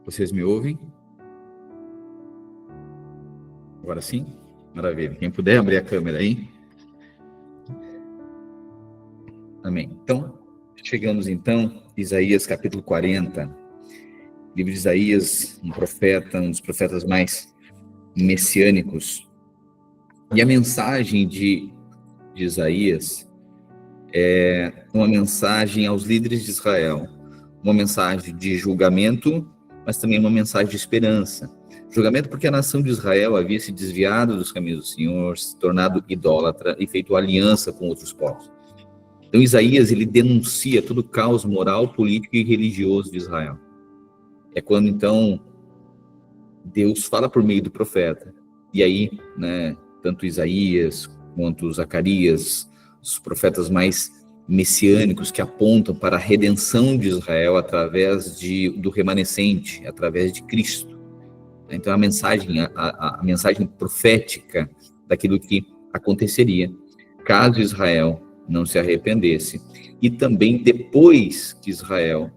Vocês me ouvem? Agora sim? Maravilha. Quem puder abrir a câmera aí. Amém. Então, chegamos então, Isaías capítulo 40. Livro de Isaías, um profeta, um dos profetas mais messiânicos. E a mensagem de Isaías é uma mensagem aos líderes de Israel. Uma mensagem de julgamento, mas também uma mensagem de esperança. Julgamento porque a nação de Israel havia se desviado dos caminhos do Senhor, se tornado idólatra e feito aliança com outros povos. Então Isaías, ele denuncia todo o caos moral, político e religioso de Israel. É quando então Deus fala por meio do profeta. E aí, tanto Isaías quanto Zacarias, os profetas mais messiânicos que apontam para a redenção de Israel através do remanescente, através de Cristo. Então a mensagem profética daquilo que aconteceria caso Israel não se arrependesse, e também depois que Israel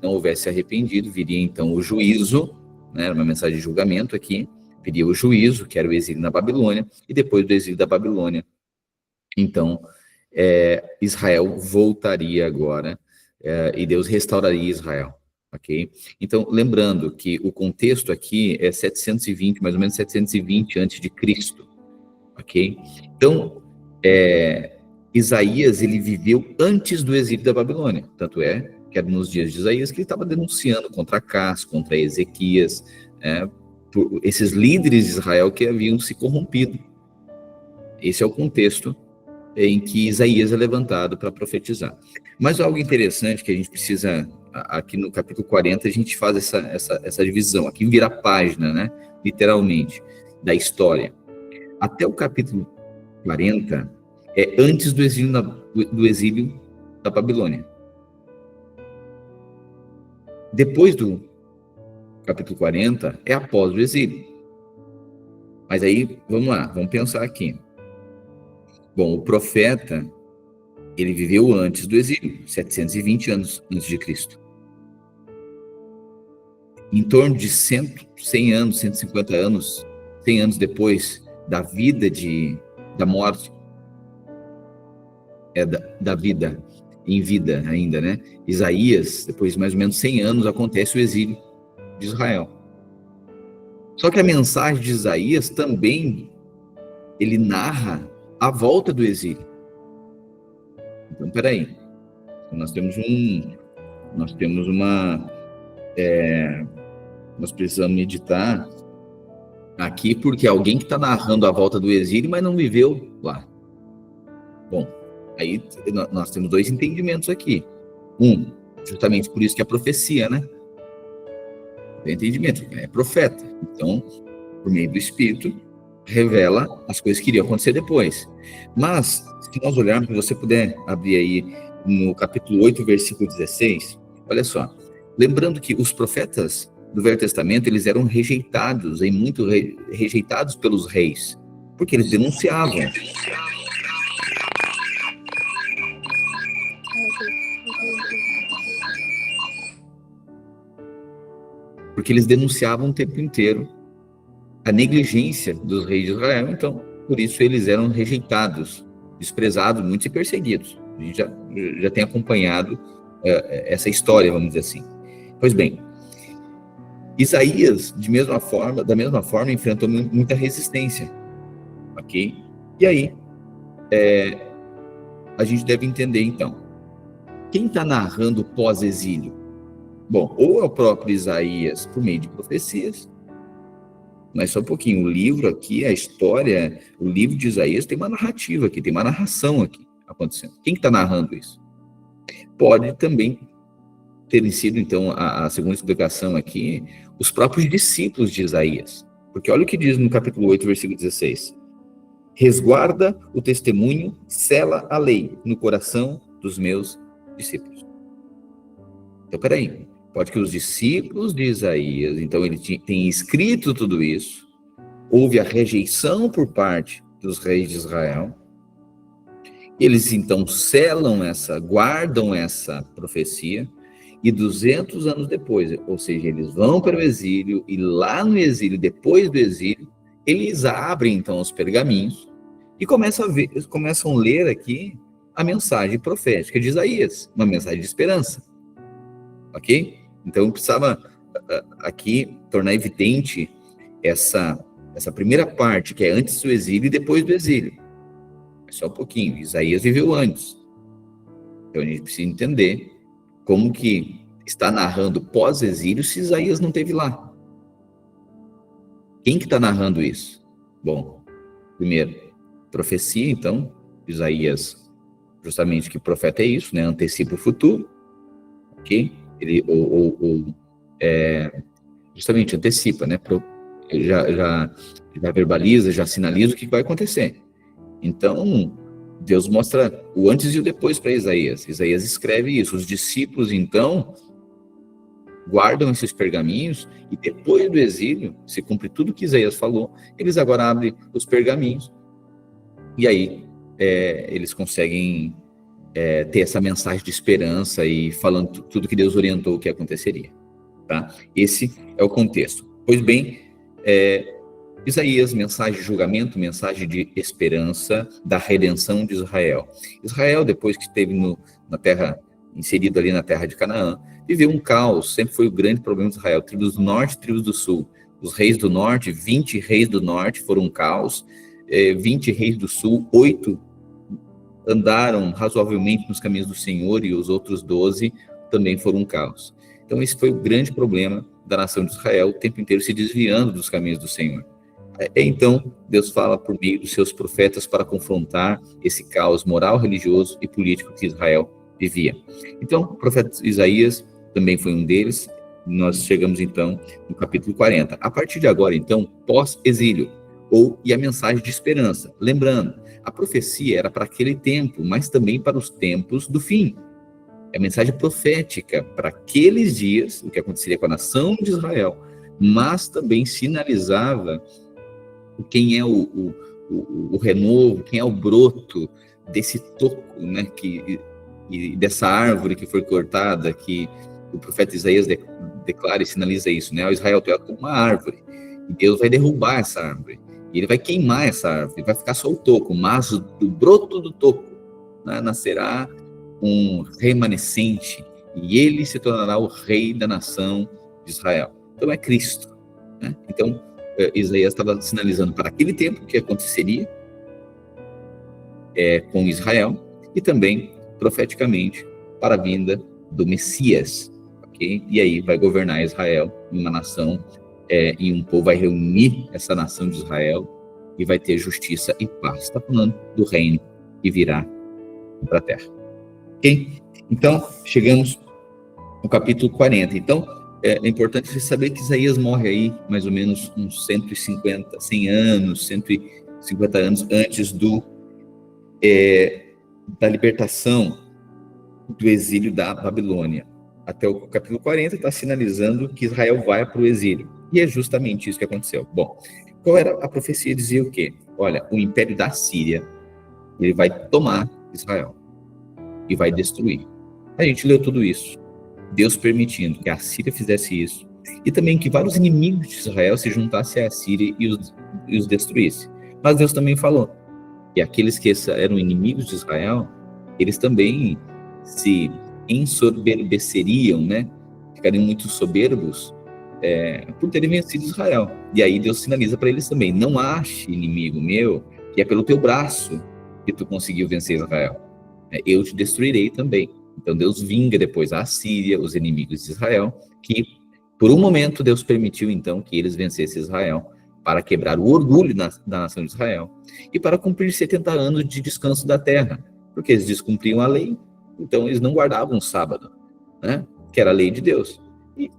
não houvesse arrependido, viria então o juízo, uma mensagem de julgamento aqui, viria o juízo, que era o exílio na Babilônia, e depois do exílio da Babilônia, então Israel voltaria agora, e Deus restauraria Israel. Ok? Então, lembrando que o contexto aqui é 720, mais ou menos 720 antes de Cristo, ok? Então, Isaías, ele viveu antes do exílio da Babilônia, tanto é que era nos dias de Isaías que ele estava denunciando contra Acás, contra Ezequias, por esses líderes de Israel que haviam se corrompido. Esse é o contexto em que Isaías é levantado para profetizar. Mas algo interessante que a gente precisa, aqui no capítulo 40, a gente faz essa divisão, aqui vira a página, literalmente, da história. Até o capítulo 40 é antes do exílio da Babilônia. Depois do capítulo 40 é após o exílio. Mas aí, vamos lá, vamos pensar aqui. Bom, o profeta, ele viveu antes do exílio, 720 anos antes de Cristo. Em torno de 100 anos, 150 anos, 100 anos depois da vida da morte, da vida, em vida ainda, Isaías, depois de mais ou menos 100 anos, acontece o exílio de Israel. Só que a mensagem de Isaías também, ele narra a volta do exílio. Então, peraí. Nós precisamos meditar aqui, porque alguém que está narrando a volta do exílio, mas não viveu lá. Bom, aí nós temos dois entendimentos aqui. Justamente por isso que a profecia, o entendimento, é profeta. Então, por meio do Espírito, revela as coisas que iriam acontecer depois. Mas, se nós olharmos, se você puder abrir aí no capítulo 8, versículo 16, olha só. Lembrando que os profetas do Velho Testamento, eles eram rejeitados, e muito rejeitados pelos reis, porque eles denunciavam. Porque eles denunciavam o tempo inteiro a negligência dos reis de Israel, então, por isso eles eram rejeitados, desprezados, muitos e perseguidos. A gente já tem acompanhado essa história, vamos dizer assim. Pois bem, Isaías, da mesma forma, enfrentou muita resistência, ok? E aí, a gente deve entender, então, quem está narrando o pós-exílio? Bom, ou é o próprio Isaías, por meio de profecias, mas só um pouquinho, o livro aqui, a história, o livro de Isaías tem uma narrativa aqui, tem uma narração aqui acontecendo. Quem está narrando isso? Pode também ter sido, então, a segunda explicação aqui, os próprios discípulos de Isaías. Porque olha o que diz no capítulo 8, versículo 16. Resguarda o testemunho, sela a lei no coração dos meus discípulos. Então, peraí. Pode que os discípulos de Isaías, então ele tem escrito tudo isso, houve a rejeição por parte dos reis de Israel, eles então guardam essa profecia, E 200 anos depois, ou seja, eles vão para o exílio, e lá no exílio, depois do exílio, eles abrem então os pergaminhos e começam a ler aqui a mensagem profética de Isaías, uma mensagem de esperança. Ok? Então precisava aqui tornar evidente essa primeira parte, que é antes do exílio e depois do exílio. É só um pouquinho. Isaías viveu antes. Então a gente precisa entender como que está narrando pós-exílio se Isaías não esteve lá. Quem que está narrando isso? Bom, primeiro, profecia, então, Isaías, justamente que o profeta é isso, né? Antecipa o futuro, ok? Ele, justamente antecipa, né? Já verbaliza, já sinaliza o que vai acontecer. Então, Deus mostra o antes e o depois para Isaías. Isaías escreve isso. Os discípulos, então, guardam esses pergaminhos e depois do exílio, se cumpre tudo o que Isaías falou, eles agora abrem os pergaminhos e aí eles conseguem ter essa mensagem de esperança e falando tudo que Deus orientou que aconteceria. Tá? Esse é o contexto. Pois bem, Isaías, mensagem de julgamento, mensagem de esperança da redenção de Israel. Israel, depois que esteve na terra, inserido ali na terra de Canaã, viveu um caos, sempre foi o grande problema de Israel, tribos do norte e tribos do sul. Os reis do norte, 20 reis do norte foram um caos, 20 reis do sul, 8 andaram razoavelmente nos caminhos do Senhor e os outros 12 também foram um caos. Então esse foi o grande problema da nação de Israel, o tempo inteiro se desviando dos caminhos do Senhor. Então, Deus fala por meio dos seus profetas para confrontar esse caos moral, religioso e político que Israel vivia. Então, o profeta Isaías também foi um deles. Nós chegamos, então, no capítulo 40. A partir de agora, então, pós-exílio, e a mensagem de esperança. Lembrando, a profecia era para aquele tempo, mas também para os tempos do fim. É a mensagem profética para aqueles dias, o que aconteceria com a nação de Israel, mas também sinalizava quem é o renovo, quem é o broto desse toco, né, e dessa árvore que foi cortada, que o profeta Isaías declara e sinaliza isso, né? O Israel, tu é como uma árvore, e Deus vai derrubar essa árvore, e ele vai queimar essa árvore, vai ficar só o toco, mas do broto do toco, né, nascerá um remanescente, e ele se tornará o rei da nação de Israel. Então é Cristo, né? Então Isaías estava sinalizando para aquele tempo o que aconteceria com Israel e também profeticamente para a vinda do Messias, ok? E aí vai governar Israel, uma nação, e um povo vai reunir essa nação de Israel e vai ter justiça e paz. Está falando do reino que virá para a terra, ok? Então, chegamos no capítulo 40. Então, é importante você saber que Isaías morre aí mais ou menos uns 150 anos antes da libertação do exílio da Babilônia. Até o capítulo 40 está sinalizando que Israel vai para o exílio. E é justamente isso que aconteceu. Bom, qual era a profecia? Dizia o quê? Olha, o império da Síria, ele vai tomar Israel e vai destruir. A gente leu tudo isso. Deus permitindo que a Síria fizesse isso, e também que vários inimigos de Israel se juntassem à Síria e os destruísse. Mas Deus também falou que aqueles que eram inimigos de Israel, eles também se ensoberbeceriam, né? Ficariam muito soberbos por terem vencido Israel. E aí Deus sinaliza para eles também: não ache, inimigo meu, que é pelo teu braço que tu conseguiu vencer Israel. Eu te destruirei também. Então Deus vinga depois a Síria, os inimigos de Israel, que por um momento Deus permitiu então que eles vencessem Israel para quebrar o orgulho da nação de Israel e para cumprir 70 anos de descanso da terra, porque eles descumpriam a lei, então eles não guardavam o sábado, né, que era a lei de Deus. E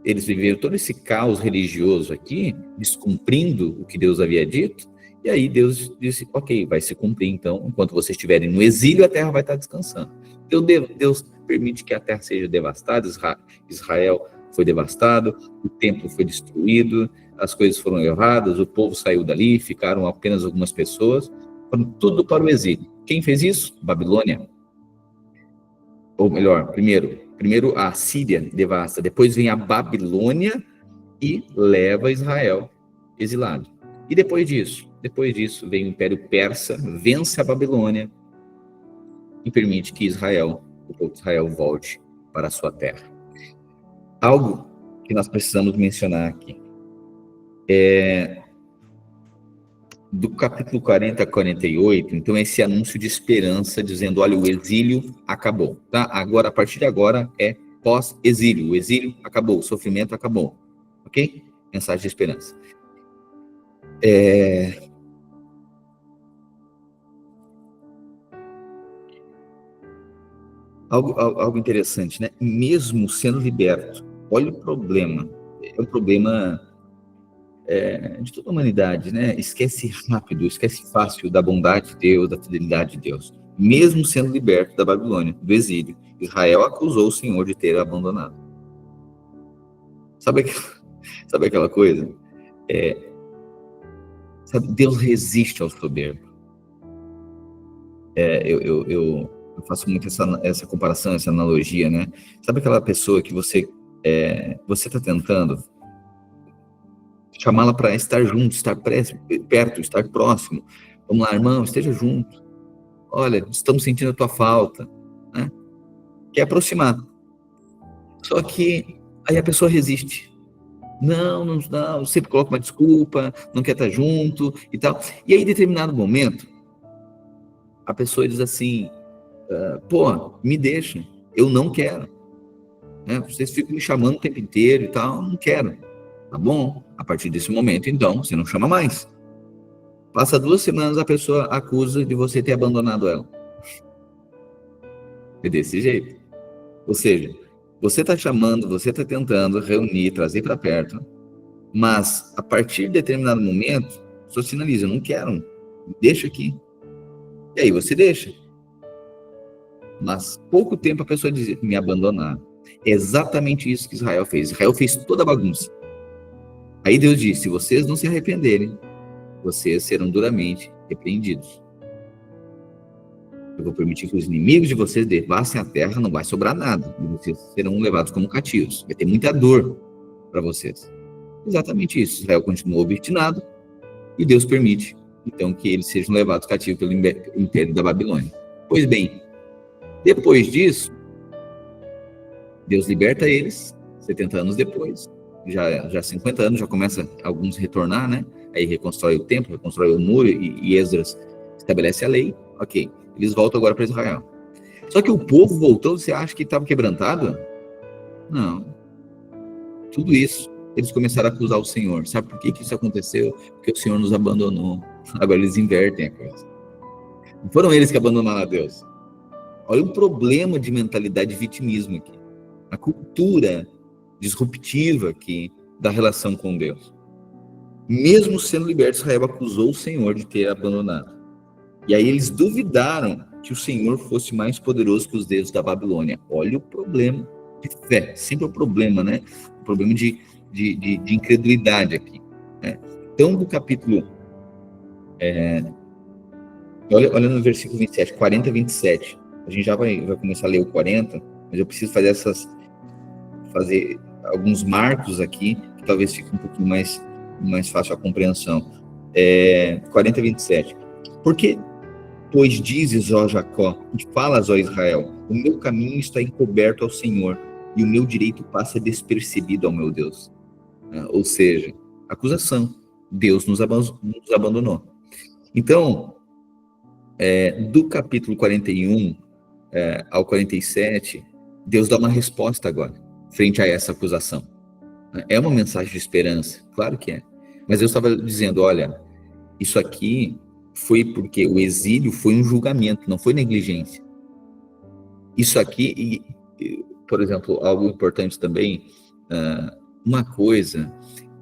eles viveram todo esse caos religioso aqui, descumprindo o que Deus havia dito, e aí Deus disse: ok, vai se cumprir então, enquanto vocês estiverem no exílio, a terra vai estar descansando. Deus permite que a terra seja devastada, Israel foi devastado, o templo foi destruído, as coisas foram levadas, o povo saiu dali, ficaram apenas algumas pessoas, foram tudo para o exílio. Quem fez isso? Babilônia. ou melhor, primeiro a Síria devasta, depois vem a Babilônia e leva Israel exilado. E depois disso vem o Império Persa, vence a Babilônia e permite que Israel, o povo de Israel, volte para a sua terra. Algo que nós precisamos mencionar aqui do capítulo 40 a 48, então esse anúncio de esperança, dizendo, olha, o exílio acabou, tá? Agora, a partir de agora, é pós-exílio. O exílio acabou, o sofrimento acabou, ok? Mensagem de esperança. Algo interessante, né? Mesmo sendo liberto, olha o problema. É um problema de toda a humanidade, né? Esquece rápido, esquece fácil da bondade de Deus, da fidelidade de Deus. Mesmo sendo liberto da Babilônia, do exílio, Israel acusou o Senhor de ter abandonado. Sabe aquela coisa? Deus resiste ao soberbo. Eu faço muito essa comparação, essa analogia, né? Sabe aquela pessoa que você está tentando chamá-la para estar junto, estar perto, estar próximo. Vamos lá, irmão, esteja junto. Olha, estamos sentindo a tua falta, né? Quer aproximar. Só que aí a pessoa resiste. Não, sempre coloca uma desculpa, não quer estar junto e tal. E aí, em determinado momento, a pessoa diz assim, pô, me deixa, eu não quero. Né? Vocês ficam me chamando o tempo inteiro e tal, não quero. Tá bom? A partir desse momento, então, você não chama mais. Passa 2 semanas, a pessoa acusa de você ter abandonado ela. É desse jeito. Ou seja, você está chamando, você está tentando reunir, trazer para perto, mas a partir de determinado momento, a pessoa sinaliza, eu não quero, deixa aqui. E aí você deixa. Mas pouco tempo a pessoa diz, me abandonar. É exatamente isso que Israel fez. Israel fez toda a bagunça. Aí Deus disse, se vocês não se arrependerem, vocês serão duramente repreendidos. Eu vou permitir que os inimigos de vocês devassem a terra, não vai sobrar nada. E vocês serão levados como cativos. Vai ter muita dor para vocês. Exatamente isso. Israel continuou obstinado e Deus permite, então, que eles sejam levados cativos pelo Império da Babilônia. Pois bem, depois disso, Deus liberta eles, 70 anos depois, já 50 anos, já começa alguns a retornar, né? Aí reconstrói o templo, reconstrói o muro e Esdras estabelece a lei. Ok, eles voltam agora para Israel. Só que o povo voltou, você acha que estava quebrantado? Não. Tudo isso, eles começaram a acusar o Senhor. Sabe por que isso aconteceu? Porque o Senhor nos abandonou. Agora eles invertem a coisa. Não foram eles que abandonaram a Deus. Olha o problema de mentalidade de vitimismo aqui. A cultura disruptiva aqui da relação com Deus. Mesmo sendo liberto, Israel acusou o Senhor de ter abandonado. E aí eles duvidaram que o Senhor fosse mais poderoso que os deuses da Babilônia. Olha o problema de fé. Sempre o problema, né? O problema de incredulidade aqui. Né? Então, do capítulo... olha no versículo 27, 40 e 27. A gente já vai começar a ler o 40, mas eu preciso fazer alguns marcos aqui, que talvez fique um pouquinho mais fácil a compreensão. 40 e 27. Porque, pois dizes, ó Jacó, e falas, ó Israel, o meu caminho está encoberto ao Senhor, e o meu direito passa despercebido ao meu Deus. Ou seja, acusação. Deus nos abandonou. Então, do capítulo 41 ao 47, Deus dá uma resposta agora, frente a essa acusação. É uma mensagem de esperança, claro que é. Mas Deus estava dizendo, olha, isso aqui foi porque o exílio foi um julgamento, não foi negligência. Isso aqui, por exemplo, algo importante também, uma coisa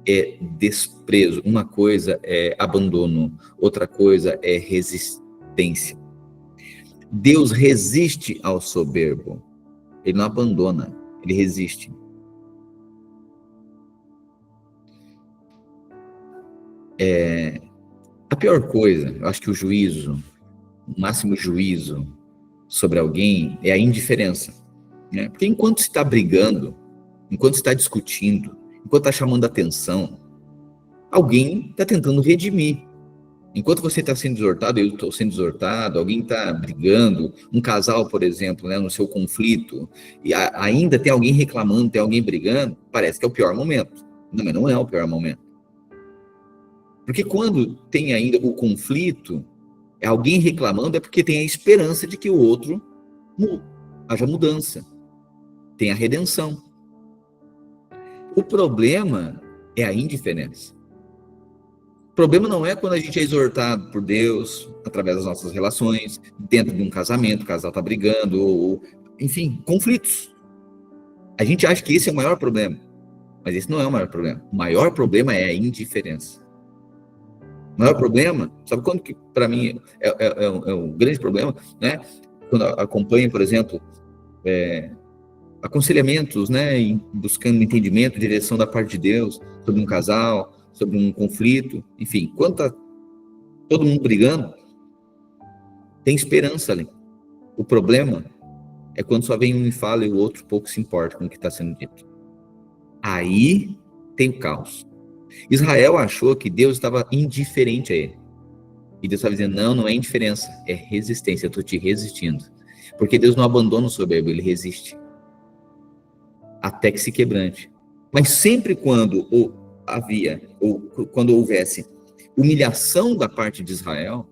é desprezo, uma coisa é abandono, outra coisa é resistência. Deus resiste ao soberbo, ele não abandona, ele resiste. A pior coisa, eu acho que o máximo juízo sobre alguém é a indiferença. né? Porque enquanto está brigando, enquanto está discutindo, enquanto está chamando atenção, alguém está tentando redimir. Enquanto você está sendo exortado, eu estou sendo exortado, alguém está brigando, um casal, por exemplo, né, no seu conflito, e ainda tem alguém reclamando, tem alguém brigando, parece que é o pior momento. Não, mas não é o pior momento. Porque quando tem ainda o conflito, alguém reclamando, é porque tem a esperança de que o outro haja mudança, tenha redenção. O problema é a indiferença. O problema não é quando a gente é exortado por Deus, através das nossas relações, dentro de um casamento, o casal está brigando, ou, enfim, conflitos. A gente acha que esse é o maior problema, mas esse não é o maior problema. O maior problema é a indiferença. O maior problema, sabe quando que, para mim, é um grande problema, né? Quando acompanho, por exemplo, aconselhamentos, né, buscando entendimento, direção da parte de Deus, sobre um casal, sobre um conflito, enfim, quando está todo mundo brigando, tem esperança ali. O problema é quando só vem um e fala e o outro pouco se importa com o que está sendo dito. Aí tem o caos. Israel achou que Deus estava indiferente a ele. E Deus estava dizendo, não é indiferença, é resistência, eu estou te resistindo. Porque Deus não abandona o soberbo, ele resiste. Até que se quebrante. Mas sempre quando quando houvesse humilhação da parte de Israel,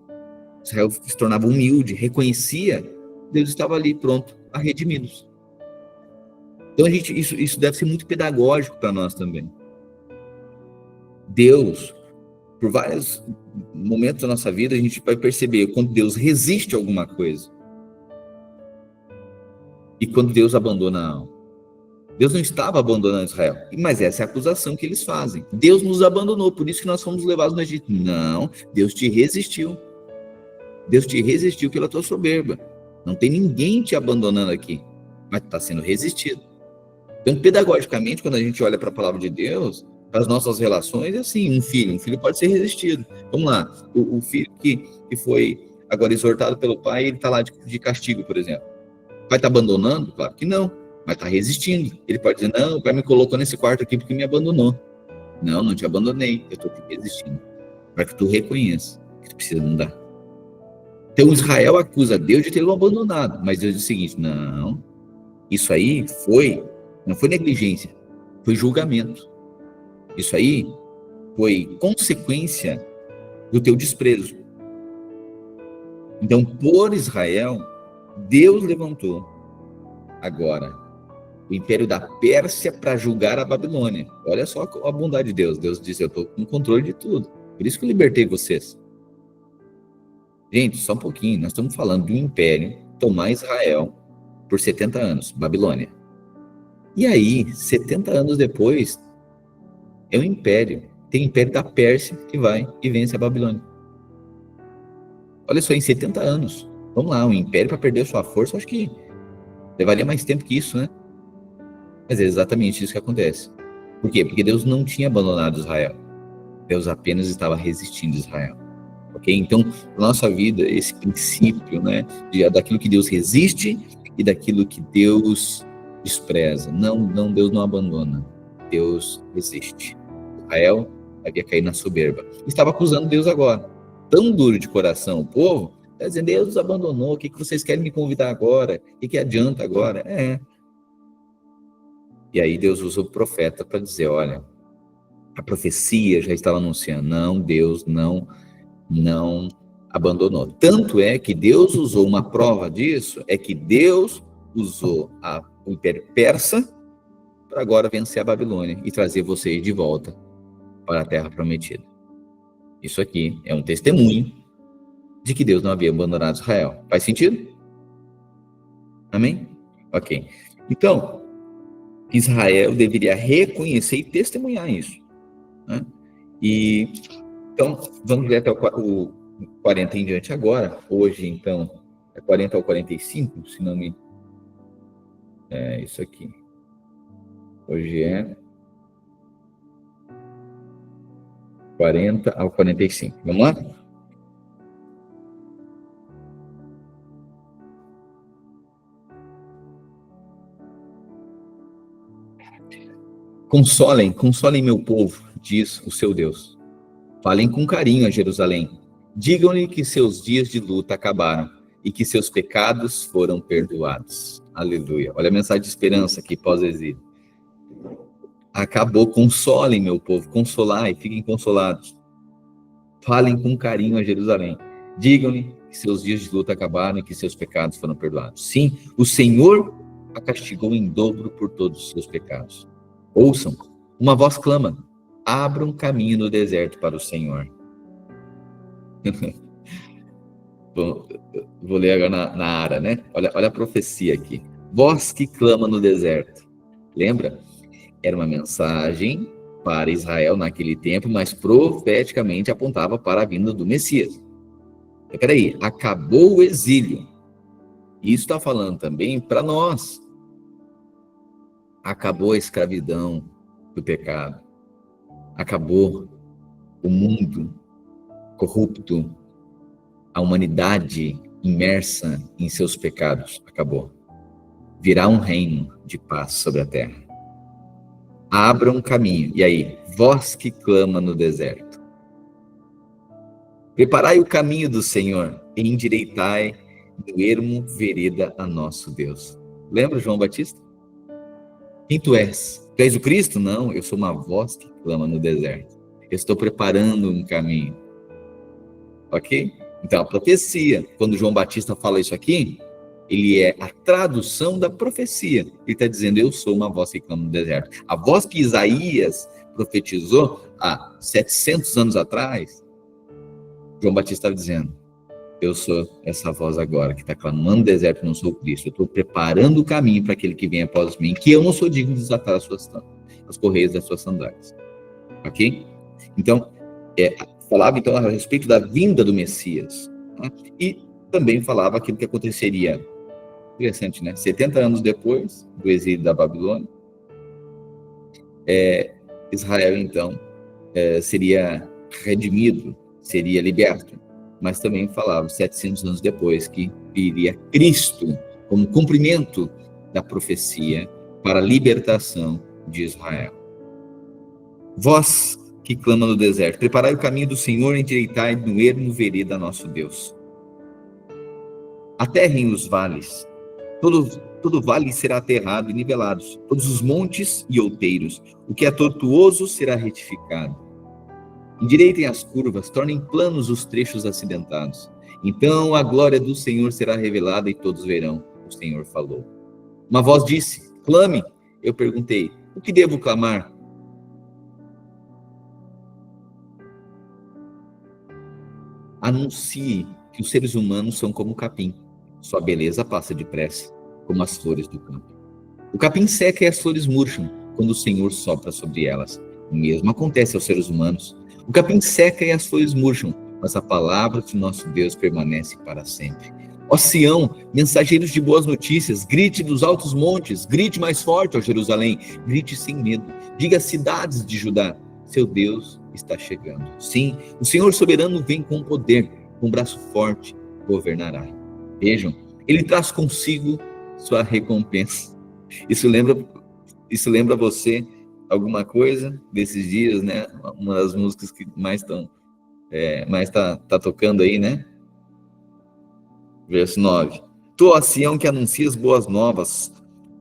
Israel se tornava humilde, reconhecia, Deus estava ali pronto a redimi-los. Então isso deve ser muito pedagógico para nós também. Deus, por vários momentos da nossa vida, a gente vai perceber quando Deus resiste a alguma coisa e quando Deus abandona algo. Deus não estava abandonando Israel, mas essa é a acusação que eles fazem. Deus nos abandonou, por isso que nós fomos levados no Egito. Não, Deus te resistiu. Deus te resistiu pela tua soberba. Não tem ninguém te abandonando aqui, mas está sendo resistido. Então, pedagogicamente, quando a gente olha para a palavra de Deus, para as nossas relações, é assim, um filho pode ser resistido. Vamos lá, o filho que foi agora exortado pelo pai, ele está lá de castigo, por exemplo. O pai está abandonando? Claro que não, mas está resistindo. Ele pode dizer, não, o pai me colocou nesse quarto aqui porque me abandonou. Não te abandonei, eu estou te resistindo. Para que tu reconheça que tu precisa mudar. Então Israel acusa Deus de tê-lo abandonado, mas Deus diz o seguinte, não, isso aí não foi negligência, foi julgamento. Isso aí foi consequência do teu desprezo. Então, por Israel, Deus levantou agora o império da Pérsia para julgar a Babilônia. Olha só a bondade de Deus. Deus disse, eu estou com controle de tudo. Por isso que eu libertei vocês. Gente, só um pouquinho. Nós estamos falando de um império tomar Israel por 70 anos, Babilônia. E aí, 70 anos depois, é um império. Tem o império da Pérsia que vai e vence a Babilônia. Olha só, em 70 anos. Vamos lá, um império para perder sua força, acho que levaria mais tempo que isso, né? Mas é exatamente isso que acontece. Por quê? Porque Deus não tinha abandonado Israel. Deus apenas estava resistindo a Israel. Ok? Então, na nossa vida, esse princípio, né, daquilo que Deus resiste e daquilo que Deus despreza. Não, Deus não abandona. Deus resiste. Israel havia caído na soberba. Estava acusando Deus agora. Tão duro de coração o povo, está dizendo, Deus nos abandonou, o que vocês querem me convidar agora? O que adianta agora? E aí Deus usa o profeta para dizer, olha, a profecia já estava anunciando, não, Deus não abandonou. Tanto é que Deus usou uma prova disso, é que Deus usou o Império Persa para agora vencer a Babilônia e trazer vocês de volta para a Terra Prometida. Isso aqui é um testemunho de que Deus não havia abandonado Israel. Faz sentido? Amém? Ok. Então, Israel deveria reconhecer e testemunhar isso, né? E então, vamos ler até o 40 em diante agora. Hoje, então, é 40 ao 45, se não me... É isso aqui. Hoje é 40 ao 45. Vamos lá? Consolem meu povo, diz o seu Deus. Falem com carinho a Jerusalém. Digam-lhe que seus dias de luta acabaram e que seus pecados foram perdoados. Aleluia. Olha a mensagem de esperança aqui, pós-exílio. Acabou, consolem meu povo, consolai, fiquem consolados. Falem com carinho a Jerusalém. Digam-lhe que seus dias de luta acabaram e que seus pecados foram perdoados. Sim, o Senhor a castigou em dobro por todos os seus pecados. Ouçam, uma voz clama, abram caminho no deserto para o Senhor. Vou ler agora na Ara, né? Olha a profecia aqui. Voz que clama no deserto. Lembra? Era uma mensagem para Israel naquele tempo, mas profeticamente apontava para a vinda do Messias. Peraí, acabou o exílio. Isso está falando também para nós. Acabou a escravidão do pecado. Acabou o mundo corrupto, a humanidade imersa em seus pecados. Acabou. Virá um reino de paz sobre a terra. Abra um caminho. E aí, voz que clama no deserto. Preparai o caminho do Senhor e endireitai no ermo vereda a nosso Deus. Lembra João Batista? Quem tu és? Tu és o Cristo? Não, eu sou uma voz que clama no deserto. Eu estou preparando um caminho. Ok? Então, a profecia, quando João Batista fala isso aqui, ele é a tradução da profecia. Ele está dizendo, eu sou uma voz que clama no deserto. A voz que Isaías profetizou há 700 anos atrás, João Batista estava dizendo, eu sou essa voz agora que está clamando no deserto, não sou o Cristo. Eu estou preparando o caminho para aquele que vem após mim, que eu não sou digno de desatar as correias das suas sandálias. Ok? Então, falava então a respeito da vinda do Messias. Né? E também falava aquilo que aconteceria, interessante, né? 70 anos depois do exílio da Babilônia, Israel então seria redimido, seria liberto. Mas também falava 700 anos depois que viria Cristo como cumprimento da profecia para a libertação de Israel. Vós que clama no deserto, preparai o caminho do Senhor, endireitai no ermo vereda nosso Deus. Aterrem os vales, todo vale será aterrado e nivelado, todos os montes e outeiros, o que é tortuoso será retificado. Endireitem as curvas, tornem planos os trechos acidentados. Então a glória do Senhor será revelada e todos verão, o Senhor falou. Uma voz disse, clame. Eu perguntei, o que devo clamar? Anuncie que os seres humanos são como o capim. Sua beleza passa depressa, como as flores do campo. O capim seca e as flores murcham, quando o Senhor sopra sobre elas. O mesmo acontece aos seres humanos. O capim seca e as flores murcham, mas a palavra de nosso Deus permanece para sempre. Ó Sião, mensageiros de boas notícias, grite dos altos montes, grite mais forte, ó Jerusalém, grite sem medo. Diga às cidades de Judá, seu Deus está chegando. Sim, o Senhor soberano vem com poder, com braço forte, governará. Vejam, ele traz consigo sua recompensa. Isso lembra você alguma coisa desses dias, né? Uma das músicas que mais tá tocando aí, né? Verso 9. Tu, ó Sião, que anuncias boas novas,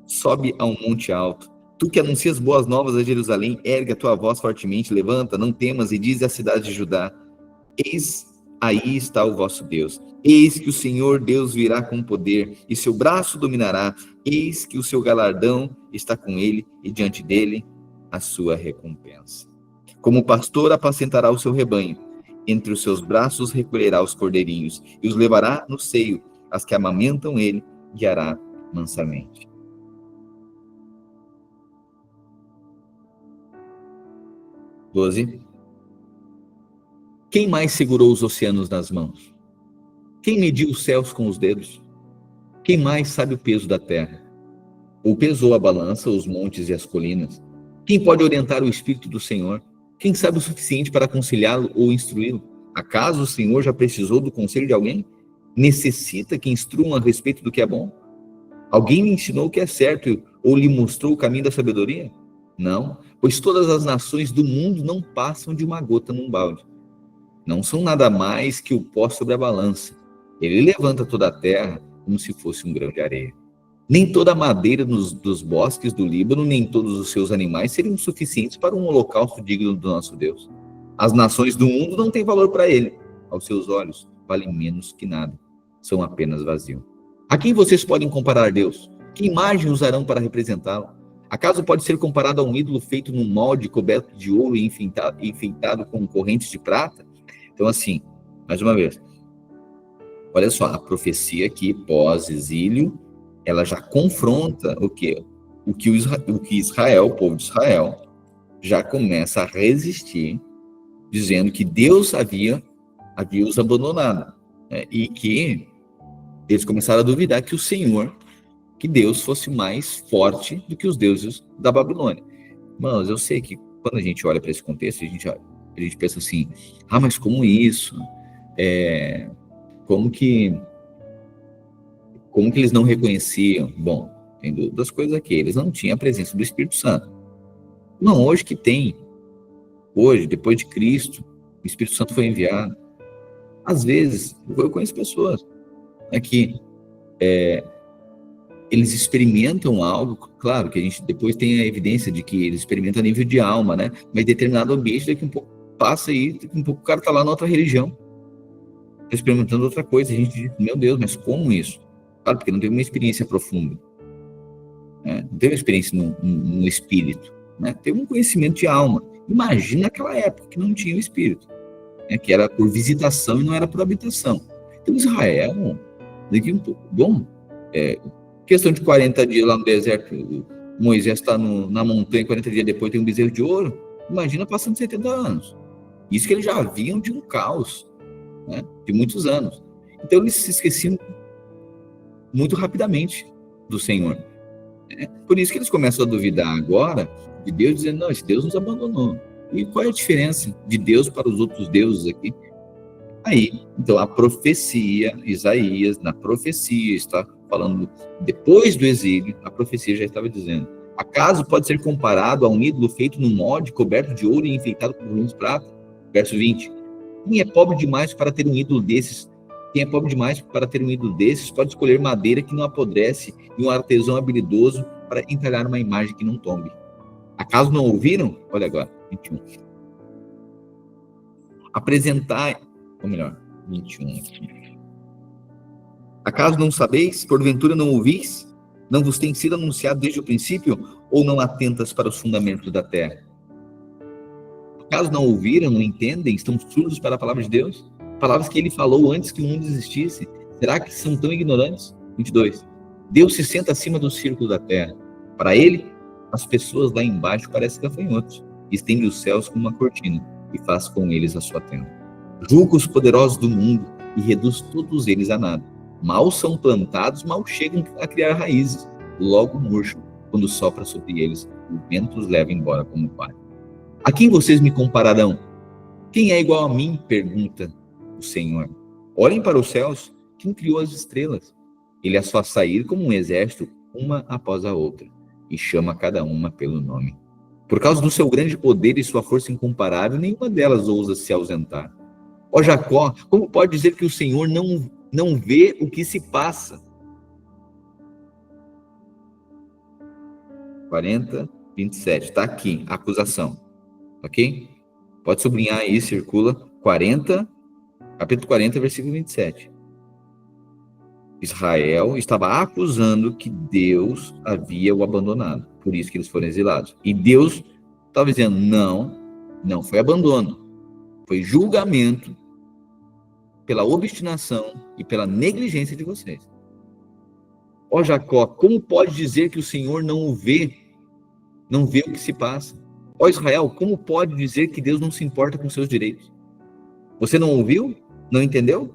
sobe a um monte alto. Tu que anuncias boas novas a Jerusalém, ergue a tua voz fortemente, levanta, não temas, e diz à cidade de Judá, eis aí está o vosso Deus. Eis que o Senhor Deus virá com poder, e seu braço dominará. Eis que o seu galardão está com ele, e diante dele a sua recompensa. Como pastor apacentará o seu rebanho, entre os seus braços recolherá os cordeirinhos, e os levará no seio, as que amamentam ele, guiará mansamente. Quem mais segurou os oceanos nas mãos? Quem mediu os céus com os dedos? Quem mais sabe o peso da terra? Ou pesou a balança, os montes e as colinas? Quem pode orientar o Espírito do Senhor? Quem sabe o suficiente para aconselhá-lo ou instruí-lo? Acaso o Senhor já precisou do conselho de alguém? Necessita que instruam a respeito do que é bom? Alguém lhe ensinou o que é certo ou lhe mostrou o caminho da sabedoria? Não, pois todas as nações do mundo não passam de uma gota num balde. Não são nada mais que o pó sobre a balança. Ele levanta toda a terra como se fosse um grão de areia. Nem toda a madeira dos bosques do Líbano, nem todos os seus animais seriam suficientes para um holocausto digno do nosso Deus. As nações do mundo não têm valor para ele. Aos seus olhos, valem menos que nada. São apenas vazio. A quem vocês podem comparar Deus? Que imagem usarão para representá-lo? Acaso pode ser comparado a um ídolo feito num molde coberto de ouro e enfeitado com correntes de prata? Então, assim, mais uma vez, olha só, a profecia aqui, pós-exílio, ela já confronta o quê? O que Israel, o povo de Israel, já começa a resistir, dizendo que Deus havia os abandonado, né? E que eles começaram a duvidar que que Deus fosse mais forte do que os deuses da Babilônia. Mas eu sei que quando a gente olha para esse contexto, a gente pensa assim, mas como isso? Como que eles não reconheciam? Bom, tem duas coisas aqui. Eles não tinham a presença do Espírito Santo. Não, hoje que tem. Hoje, depois de Cristo, o Espírito Santo foi enviado. Às vezes, eu conheço pessoas que eles experimentam algo, claro que a gente depois tem a evidência de que eles experimentam a nível de alma, né? Mas determinado ambiente, daqui um pouco passa aí, daqui um pouco o cara está lá na outra religião, está experimentando outra coisa. A gente diz, meu Deus, mas como isso? Claro, porque não teve uma experiência profunda, né? Não teve uma experiência no espírito, né? Teve um conhecimento de alma. Imagina aquela época que não tinha o espírito, né? Que era por visitação e não era por habitação. Então Israel, daqui um pouco, bom, questão de 40 dias lá no deserto, Moisés está na montanha, 40 dias depois tem um bezerro de ouro. Imagina passando 70 anos. Isso que eles já haviam de um caos, né, de muitos anos. Então eles se esqueciam muito rapidamente do Senhor. Né? Por isso que eles começam a duvidar agora de Deus, dizendo, não, esse Deus nos abandonou. E qual é a diferença de Deus para os outros deuses aqui? Aí, então, a profecia, Isaías, na profecia, está falando depois do exílio, a profecia já estava dizendo, acaso pode ser comparado a um ídolo feito num molde, coberto de ouro e enfeitado com luz de prata? Verso 20. Quem é pobre demais para ter um ídolo desses? Quem é pobre demais para ter um ídolo desses pode escolher madeira que não apodrece e um artesão habilidoso para entalhar uma imagem que não tombe. Acaso não ouviram? Olha agora, 21. Apresentar, ou melhor, 21 aqui. Acaso não sabeis? Porventura não ouvis? Não vos tem sido anunciado desde o princípio? Ou não atentas para os fundamentos da terra? Acaso não ouviram, não entendem? Estão surdos para a palavra de Deus? Palavras que ele falou antes que o mundo existisse. Será que são tão ignorantes? 22. Deus se senta acima do círculo da terra. Para ele, as pessoas lá embaixo parecem gafanhotos. Estende os céus como uma cortina e faz com eles a sua tenda. Julga os poderosos do mundo e reduz todos eles a nada. Mal são plantados, mal chegam a criar raízes. Logo murcham, quando sopra sobre eles, o vento os leva embora como palha. A quem vocês me compararão? Quem é igual a mim? Pergunta o Senhor. Olhem para os céus, quem criou as estrelas? Ele as faz sair como um exército, uma após a outra, e chama cada uma pelo nome. Por causa do seu grande poder e sua força incomparável, nenhuma delas ousa se ausentar. Ó Jacó, como pode dizer que o Senhor não vê o que se passa? 40, 27, está aqui, a acusação, ok? Pode sublinhar aí, circula, capítulo 40, versículo 27. Israel estava acusando que Deus havia o abandonado, por isso que eles foram exilados. E Deus estava dizendo, não foi abandono, foi julgamento pela obstinação e pela negligência de vocês. Ó Jacó, como pode dizer que o Senhor não vê o que se passa? Ó Israel, como pode dizer que Deus não se importa com seus direitos? Você não ouviu? Não entendeu?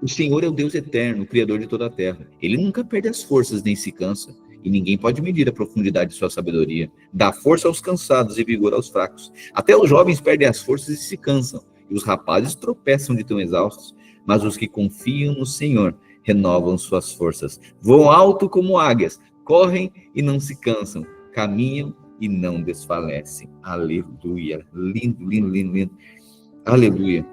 O Senhor é o Deus eterno, o Criador de toda a terra. Ele nunca perde as forças nem se cansa, e ninguém pode medir a profundidade de sua sabedoria. Dá força aos cansados e vigor aos fracos. Até os jovens perdem as forças e se cansam, e os rapazes tropeçam de tão exaustos. Mas os que confiam no Senhor renovam suas forças. Voam alto como águias, correm e não se cansam, caminham e não desfalece. Aleluia. Lindo, lindo, lindo, lindo. Aleluia.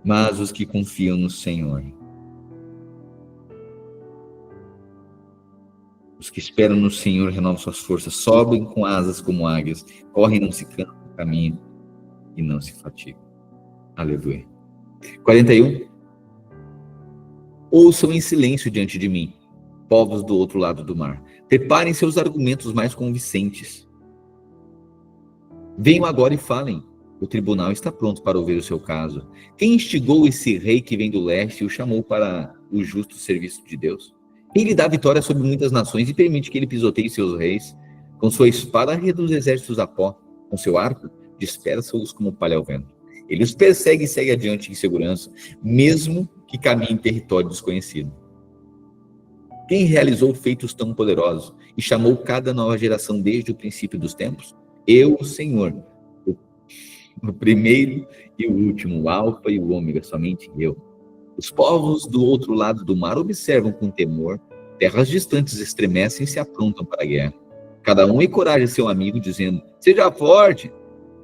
Mas os que confiam no Senhor, os que esperam no Senhor renovam suas forças, sobem com asas como águias, correm, não se cansam, caminham e não se fatigam. Aleluia. 41. Ouçam em silêncio diante de mim, povos do outro lado do mar. Preparem seus argumentos mais convincentes. Venham agora e falem. O tribunal está pronto para ouvir o seu caso. Quem instigou esse rei que vem do leste e o chamou para o justo serviço de Deus? Quem lhe dá vitória sobre muitas nações e permite que ele pisoteie seus reis? Com sua espada reduz exércitos a pó. Com seu arco, dispersa-os como palha ao vento. Ele os persegue e segue adiante em segurança, mesmo que caminhe em território desconhecido. Quem realizou feitos tão poderosos e chamou cada nova geração desde o princípio dos tempos? Eu, o Senhor, o primeiro e o último, o alfa e o ômega, somente eu. Os povos do outro lado do mar observam com temor, terras distantes estremecem e se aprontam para a guerra. Cada um encoraja seu amigo, dizendo, seja forte.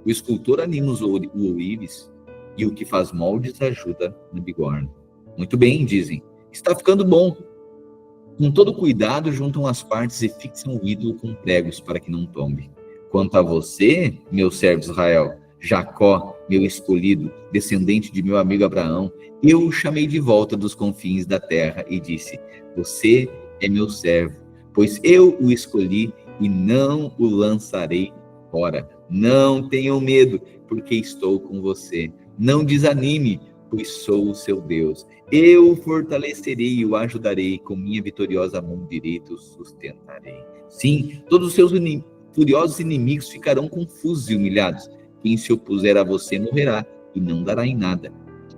O escultor anima os ourives e o que faz moldes ajuda na bigorna. Muito bem, dizem, está ficando bom. Com todo cuidado, juntam as partes e fixam o ídolo com pregos para que não tombe. Quanto a você, meu servo Israel, Jacó, meu escolhido, descendente de meu amigo Abraão, eu o chamei de volta dos confins da terra e disse, você é meu servo, pois eu o escolhi e não o lançarei fora. Não tenham medo, porque estou com você. Não desanime, pois sou o seu Deus. Eu o fortalecerei e o ajudarei, com minha vitoriosa mão direita o sustentarei. Sim, todos os seus furiosos inimigos ficarão confusos e humilhados. Quem se opuser a você morrerá e não dará em nada.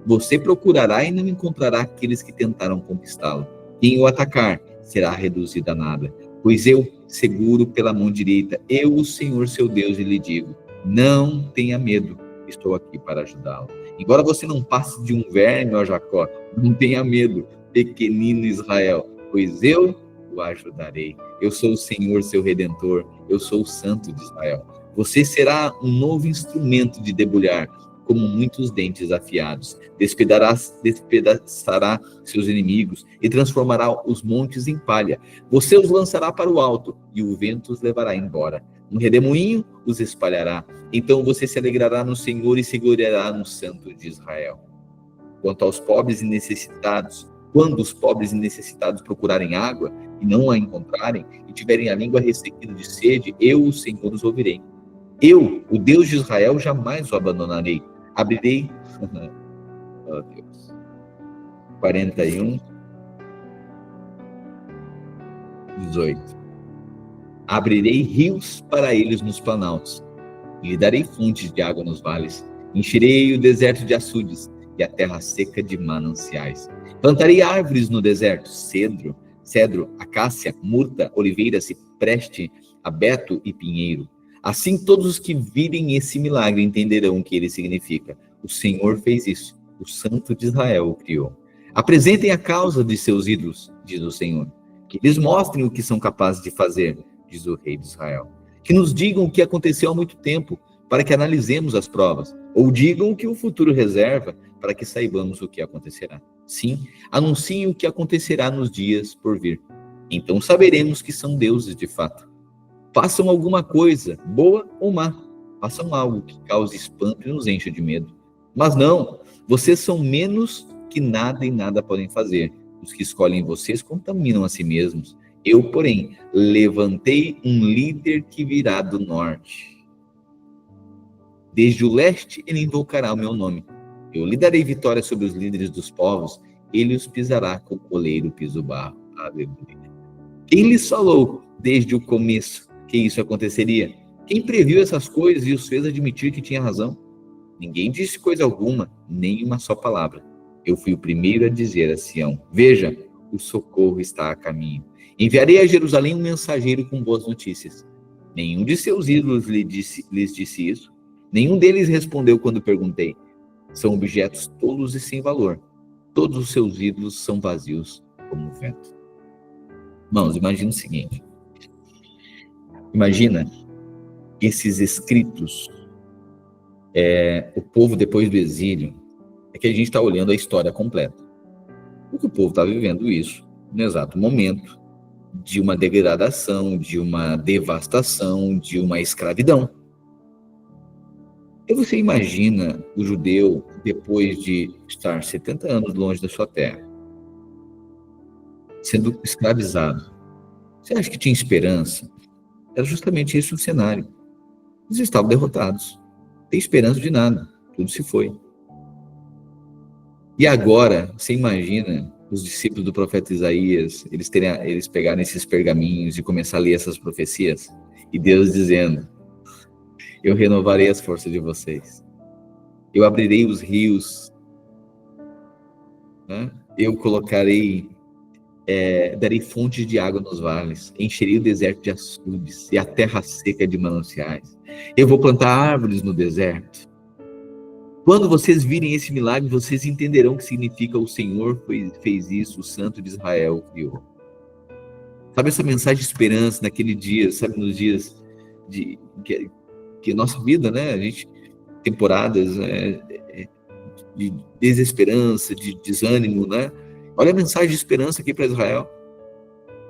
Você procurará e não encontrará aqueles que tentaram conquistá-lo. Quem o atacar será reduzido a nada. Pois eu seguro pela mão direita, eu, o Senhor seu Deus, e lhe digo, não tenha medo, estou aqui para ajudá-lo. Embora você não passe de um verme, ó Jacó, não tenha medo, pequenino Israel, pois eu o ajudarei. Eu sou o Senhor seu Redentor, eu sou o Santo de Israel. Você será um novo instrumento de debulhar, como muitos dentes afiados. Despedaçará seus inimigos e transformará os montes em palha. Você os lançará para o alto e o vento os levará embora. Um redemoinho os espalhará. Então você se alegrará no Senhor e segurará no Santo de Israel. Quanto aos pobres e necessitados, quando os pobres e necessitados procurarem água e não a encontrarem e tiverem a língua ressequida de sede, eu, o Senhor, os ouvirei. Eu, o Deus de Israel, jamais o abandonarei. Abrirei, oh Deus, 41, 18. Abrirei rios para eles nos planaltos, e lhe darei fontes de água nos vales. Encherei o deserto de açudes e a terra seca de mananciais. Plantarei árvores no deserto, cedro, acácia, murta, oliveira, cipreste, abeto e pinheiro. Assim todos os que virem esse milagre entenderão o que ele significa. O Senhor fez isso, o Santo de Israel o criou. Apresentem a causa de seus ídolos, diz o Senhor. Que lhes mostrem o que são capazes de fazer, diz o Rei de Israel. Que nos digam o que aconteceu há muito tempo, para que analisemos as provas. Ou digam o que o futuro reserva, para que saibamos o que acontecerá. Sim, anunciem o que acontecerá nos dias por vir. Então saberemos que são deuses de fato. Façam alguma coisa, boa ou má. Façam algo que cause espanto e nos encha de medo. Mas não, vocês são menos que nada e nada podem fazer. Os que escolhem vocês contaminam a si mesmos. Eu, porém, levantei um líder que virá do norte. Desde o leste ele invocará o meu nome. Eu lhe darei vitória sobre os líderes dos povos. Ele os pisará com o coleiro pisa o barro. Aleluia. Quem lhes falou desde o começo que isso aconteceria? Quem previu essas coisas e os fez admitir que tinha razão? Ninguém disse coisa alguma, nem uma só palavra. Eu fui o primeiro a dizer a Sião, veja, o socorro está a caminho. Enviarei a Jerusalém um mensageiro com boas notícias. Nenhum de seus ídolos lhes disse isso. Nenhum deles respondeu quando perguntei. São objetos tolos e sem valor. Todos os seus ídolos são vazios como o vento. Irmãos, imagine o seguinte. Imagina esses escritos, o povo depois do exílio, é que a gente está olhando a história completa. Porque o povo está vivendo isso no exato momento de uma degradação, de uma devastação, de uma escravidão. E você imagina o judeu, depois de estar 70 anos longe da sua terra, sendo escravizado. Você acha que tinha esperança? Era justamente esse o cenário. Eles estavam derrotados. Não tem esperança de nada. Tudo se foi. E agora, você imagina os discípulos do profeta Isaías, eles pegarem esses pergaminhos e começar a ler essas profecias? E Deus dizendo: eu renovarei as forças de vocês. Eu abrirei os rios. Né? Eu colocarei, darei fontes de água nos vales. Encherei o deserto de açudes e a terra seca de mananciais. Eu vou plantar árvores no deserto. Quando vocês virem esse milagre, vocês entenderão o que significa o Senhor fez isso, o Santo de Israel criou. Sabe essa mensagem de esperança naquele dia, sabe, nos dias que a nossa vida, né, a gente, temporadas de desesperança, de desânimo, né? Olha a mensagem de esperança aqui para Israel.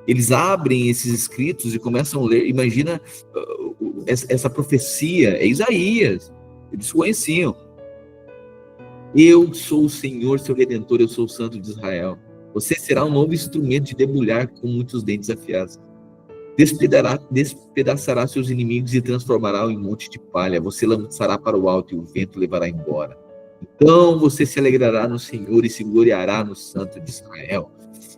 Eles abrem esses escritos e começam a ler. Imagina essa profecia, é Isaías, eles conheciam. Eu sou o Senhor, seu Redentor, eu sou o Santo de Israel. Você será um novo instrumento de debulhar com muitos dentes afiados. Despedaçará seus inimigos e transformará em monte de palha. Você lançará para o alto e o vento levará embora. Então você se alegrará no Senhor e se gloriará no Santo de Israel.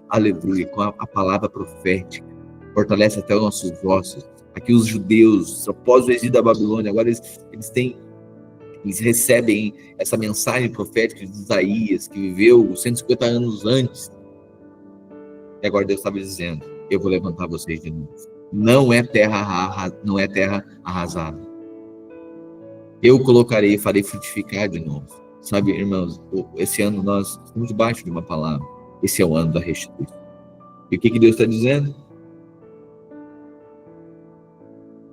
Aleluia, com a palavra profética. Fortalece até os nossos ossos. Aqui os judeus, após o exílio da Babilônia, agora eles recebem essa mensagem profética de Isaías, que viveu 150 anos antes. E agora Deus estava dizendo: eu vou levantar vocês de novo. Não é terra arrasada. Eu colocarei e farei frutificar de novo. Sabe, irmãos, esse ano nós estamos debaixo de uma palavra. Esse é o ano da restituição. E o que Deus está dizendo?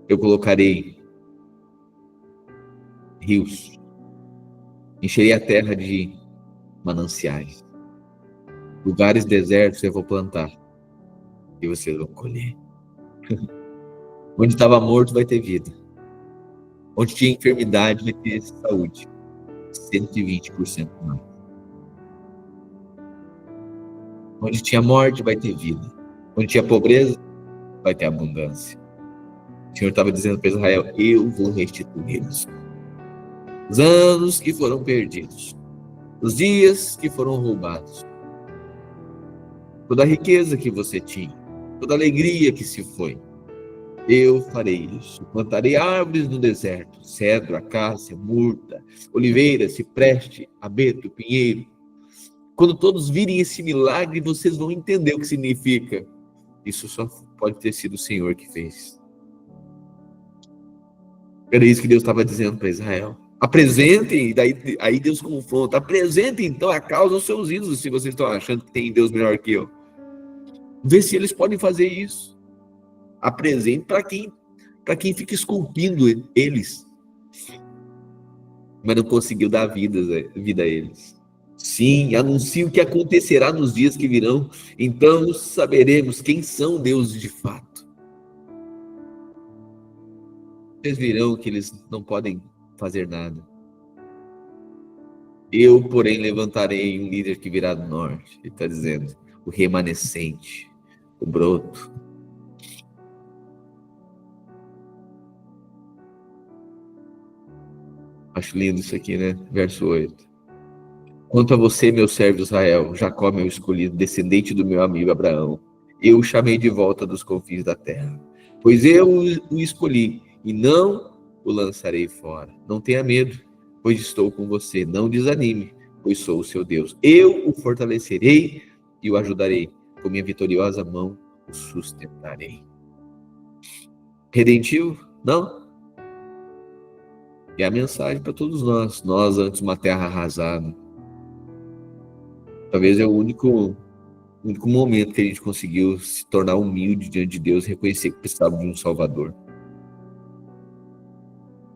Eu colocarei rios, encherei a terra de mananciais, lugares desertos eu vou plantar e vocês vão colher. Onde estava morto vai ter vida, onde tinha enfermidade vai ter saúde, 120% mais. Onde tinha morte vai ter vida, onde tinha pobreza vai ter abundância. O Senhor estava dizendo para Israel: eu vou restituí-los. Os anos que foram perdidos, os dias que foram roubados, toda a riqueza que você tinha, toda a alegria que se foi, eu farei isso. Plantarei árvores no deserto: cedro, acácia, murta, oliveira, cipreste, abeto, pinheiro. Quando todos virem esse milagre, vocês vão entender o que significa. Isso só pode ter sido o Senhor que fez. Era isso que Deus estava dizendo para Israel. Apresentem, aí Deus confronta. Apresentem então a causa aos seus ídolos, se vocês estão achando que tem Deus melhor que eu. Vê se eles podem fazer isso. Apresente para quem fica esculpindo eles, mas não conseguiu dar vida a eles. Sim, anuncie o que acontecerá nos dias que virão, então saberemos quem são deuses de fato. Vocês virão que eles não podem fazer nada. Eu, porém, levantarei um líder que virá do norte. Ele está dizendo: o remanescente, o broto. Acho lindo isso aqui, né? Verso 8. Quanto a você, meu servo Israel, Jacó, meu escolhido, descendente do meu amigo Abraão, eu o chamei de volta dos confins da terra. Pois eu o escolhi e não o lançarei fora. Não tenha medo, pois estou com você. Não desanime, pois sou o seu Deus. Eu o fortalecerei e o ajudarei. Com minha vitoriosa mão o sustentarei. Redentivo? Não. E a mensagem para todos nós. Nós, antes uma terra arrasada. Talvez é o único momento que a gente conseguiu se tornar humilde diante de Deus, reconhecer que precisava de um Salvador.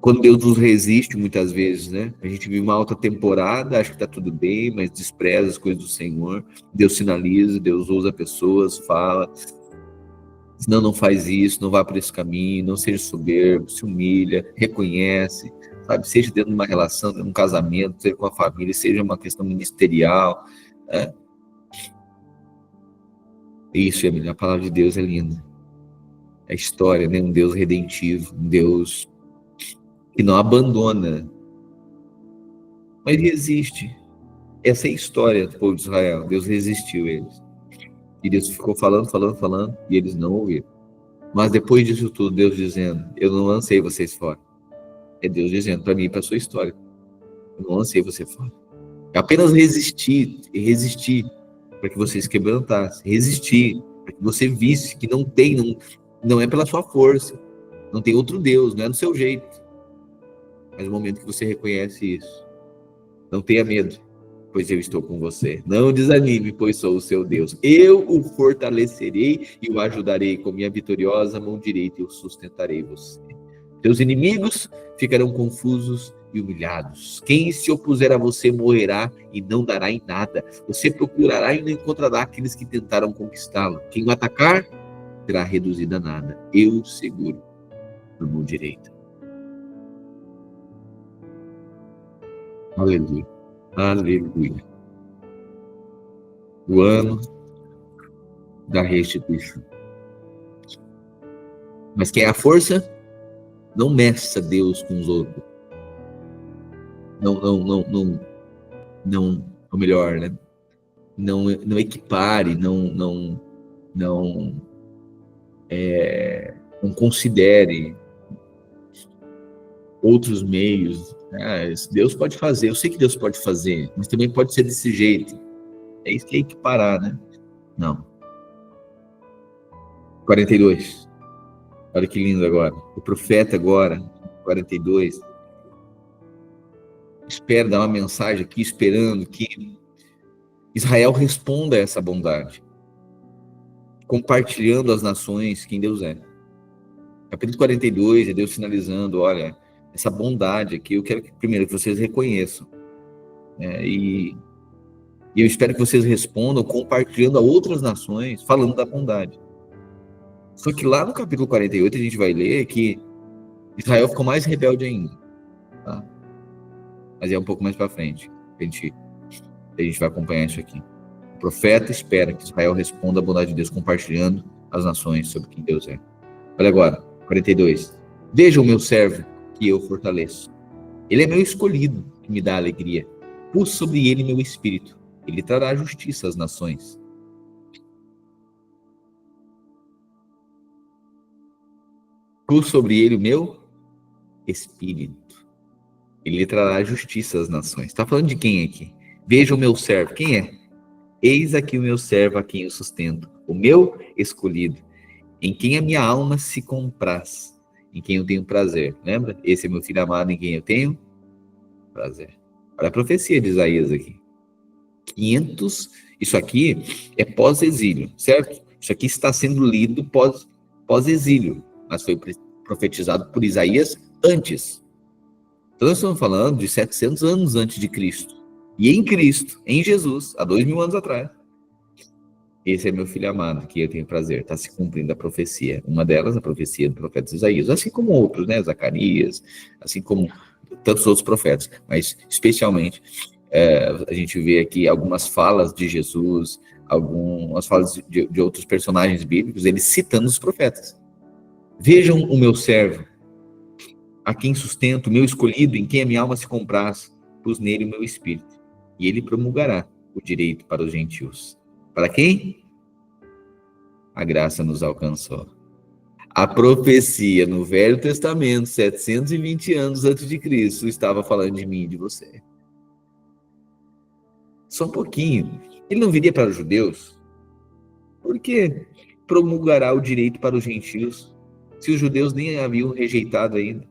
Quando Deus nos resiste, muitas vezes, né? A gente vive uma alta temporada, acha que está tudo bem, mas despreza as coisas do Senhor. Deus sinaliza, Deus usa pessoas, fala. Senão não faz isso, não vá por esse caminho, não seja soberbo, se humilha, reconhece, sabe? Seja dentro de uma relação, dentro de um casamento, seja com a família, seja uma questão ministerial. Né? Isso, Emília, a palavra de Deus é linda. É história, né? Um Deus redentivo, um Deus que não abandona, mas resiste. Essa é a história do povo de Israel. Deus resistiu a eles. E Deus ficou falando, e eles não ouviram. Mas depois disso tudo, Deus dizendo, eu não lancei vocês fora. É Deus dizendo para mim e para a sua história, eu não lancei você fora. Eu apenas resisti para que vocês quebrantassem, resistir para que você visse que não é pela sua força, não tem outro Deus, não é do seu jeito. Mas no momento que você reconhece isso, não tenha medo, pois eu estou com você. Não desanime, pois sou o seu Deus. Eu o fortalecerei e o ajudarei com minha vitoriosa mão direita e eu sustentarei você. Teus inimigos ficarão confusos e humilhados. Quem se opuser a você morrerá e não dará em nada. Você procurará e não encontrará aqueles que tentaram conquistá-lo. Quem o atacar será reduzido a nada. Eu seguro na mão direita. Aleluia. Aleluia. O ano da restituição. Mas quem é a força? Não meça Deus com os outros. Não, ou melhor, né? Não equipare, não considere outros meios. Deus pode fazer, eu sei que Deus pode fazer, mas também pode ser desse jeito. É isso que é equiparar, né? Não. 42. Olha que lindo agora. O profeta agora, 42, espera dar uma mensagem aqui, esperando que Israel responda a essa bondade, compartilhando às nações quem Deus é. Capítulo 42 é Deus sinalizando, olha, essa bondade aqui, eu quero que primeiro que vocês reconheçam. E eu espero que vocês respondam compartilhando a outras nações, falando da bondade. Só que lá no capítulo 48 a gente vai ler que Israel ficou mais rebelde ainda. Tá? Mas é um pouco mais para frente. A gente vai acompanhar isso aqui. O profeta espera que Israel responda a bondade de Deus, compartilhando as nações sobre quem Deus é. Olha agora, 42. Veja o meu servo, que eu fortaleço. Ele é meu escolhido, que me dá alegria. Pus sobre ele meu espírito. Ele trará justiça às nações. Pus sobre ele o meu espírito. Ele trará justiça às nações. Está falando de quem aqui? Veja o meu servo. Quem é? Eis aqui o meu servo a quem eu sustento. O meu escolhido. Em quem a minha alma se compraz. Em quem eu tenho prazer. Lembra? Esse é meu filho amado em quem eu tenho prazer. Olha a profecia de Isaías aqui. 500. Isso aqui é pós-exílio, certo? Isso aqui está sendo lido pós-exílio. Mas foi profetizado por Isaías antes. Então nós estamos falando de 700 anos antes de Cristo. E em Cristo, em Jesus, há 2000 anos atrás. Esse é meu filho amado, que eu tenho prazer. Está se cumprindo a profecia. Uma delas, a profecia do profeta Isaías. Assim como outros, né? Zacarias, assim como tantos outros profetas. Mas, especialmente, a gente vê aqui algumas falas de Jesus, algumas falas de outros personagens bíblicos, eles citando os profetas. Vejam o meu servo, a quem sustento, o meu escolhido, em quem a minha alma se compraz, pus nele o meu espírito, e ele promulgará o direito para os gentios. Para quem? A graça nos alcançou. A profecia no Velho Testamento, 720 anos antes de Cristo, estava falando de mim e de você. Só um pouquinho. Ele não viria para os judeus? Por que promulgará o direito para os gentios, se os judeus nem haviam rejeitado ainda?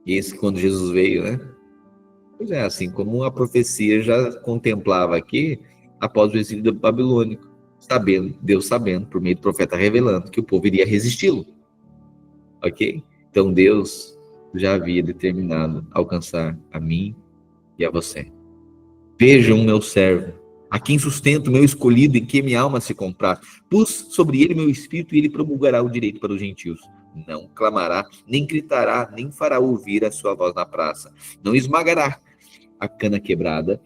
E esse quando Jesus veio, né? Pois é, assim como a profecia já contemplava aqui, após o exílio babilônico, Deus sabendo, por meio do profeta revelando, que o povo iria resisti-lo. Ok? Então Deus já havia determinado alcançar a mim e a você. Vejam o meu servo, a quem sustento o meu escolhido, em que minha alma se compraz. Pus sobre ele meu espírito e ele promulgará o direito para os gentios. Não clamará, nem gritará, nem fará ouvir a sua voz na praça. Não esmagará a cana quebrada,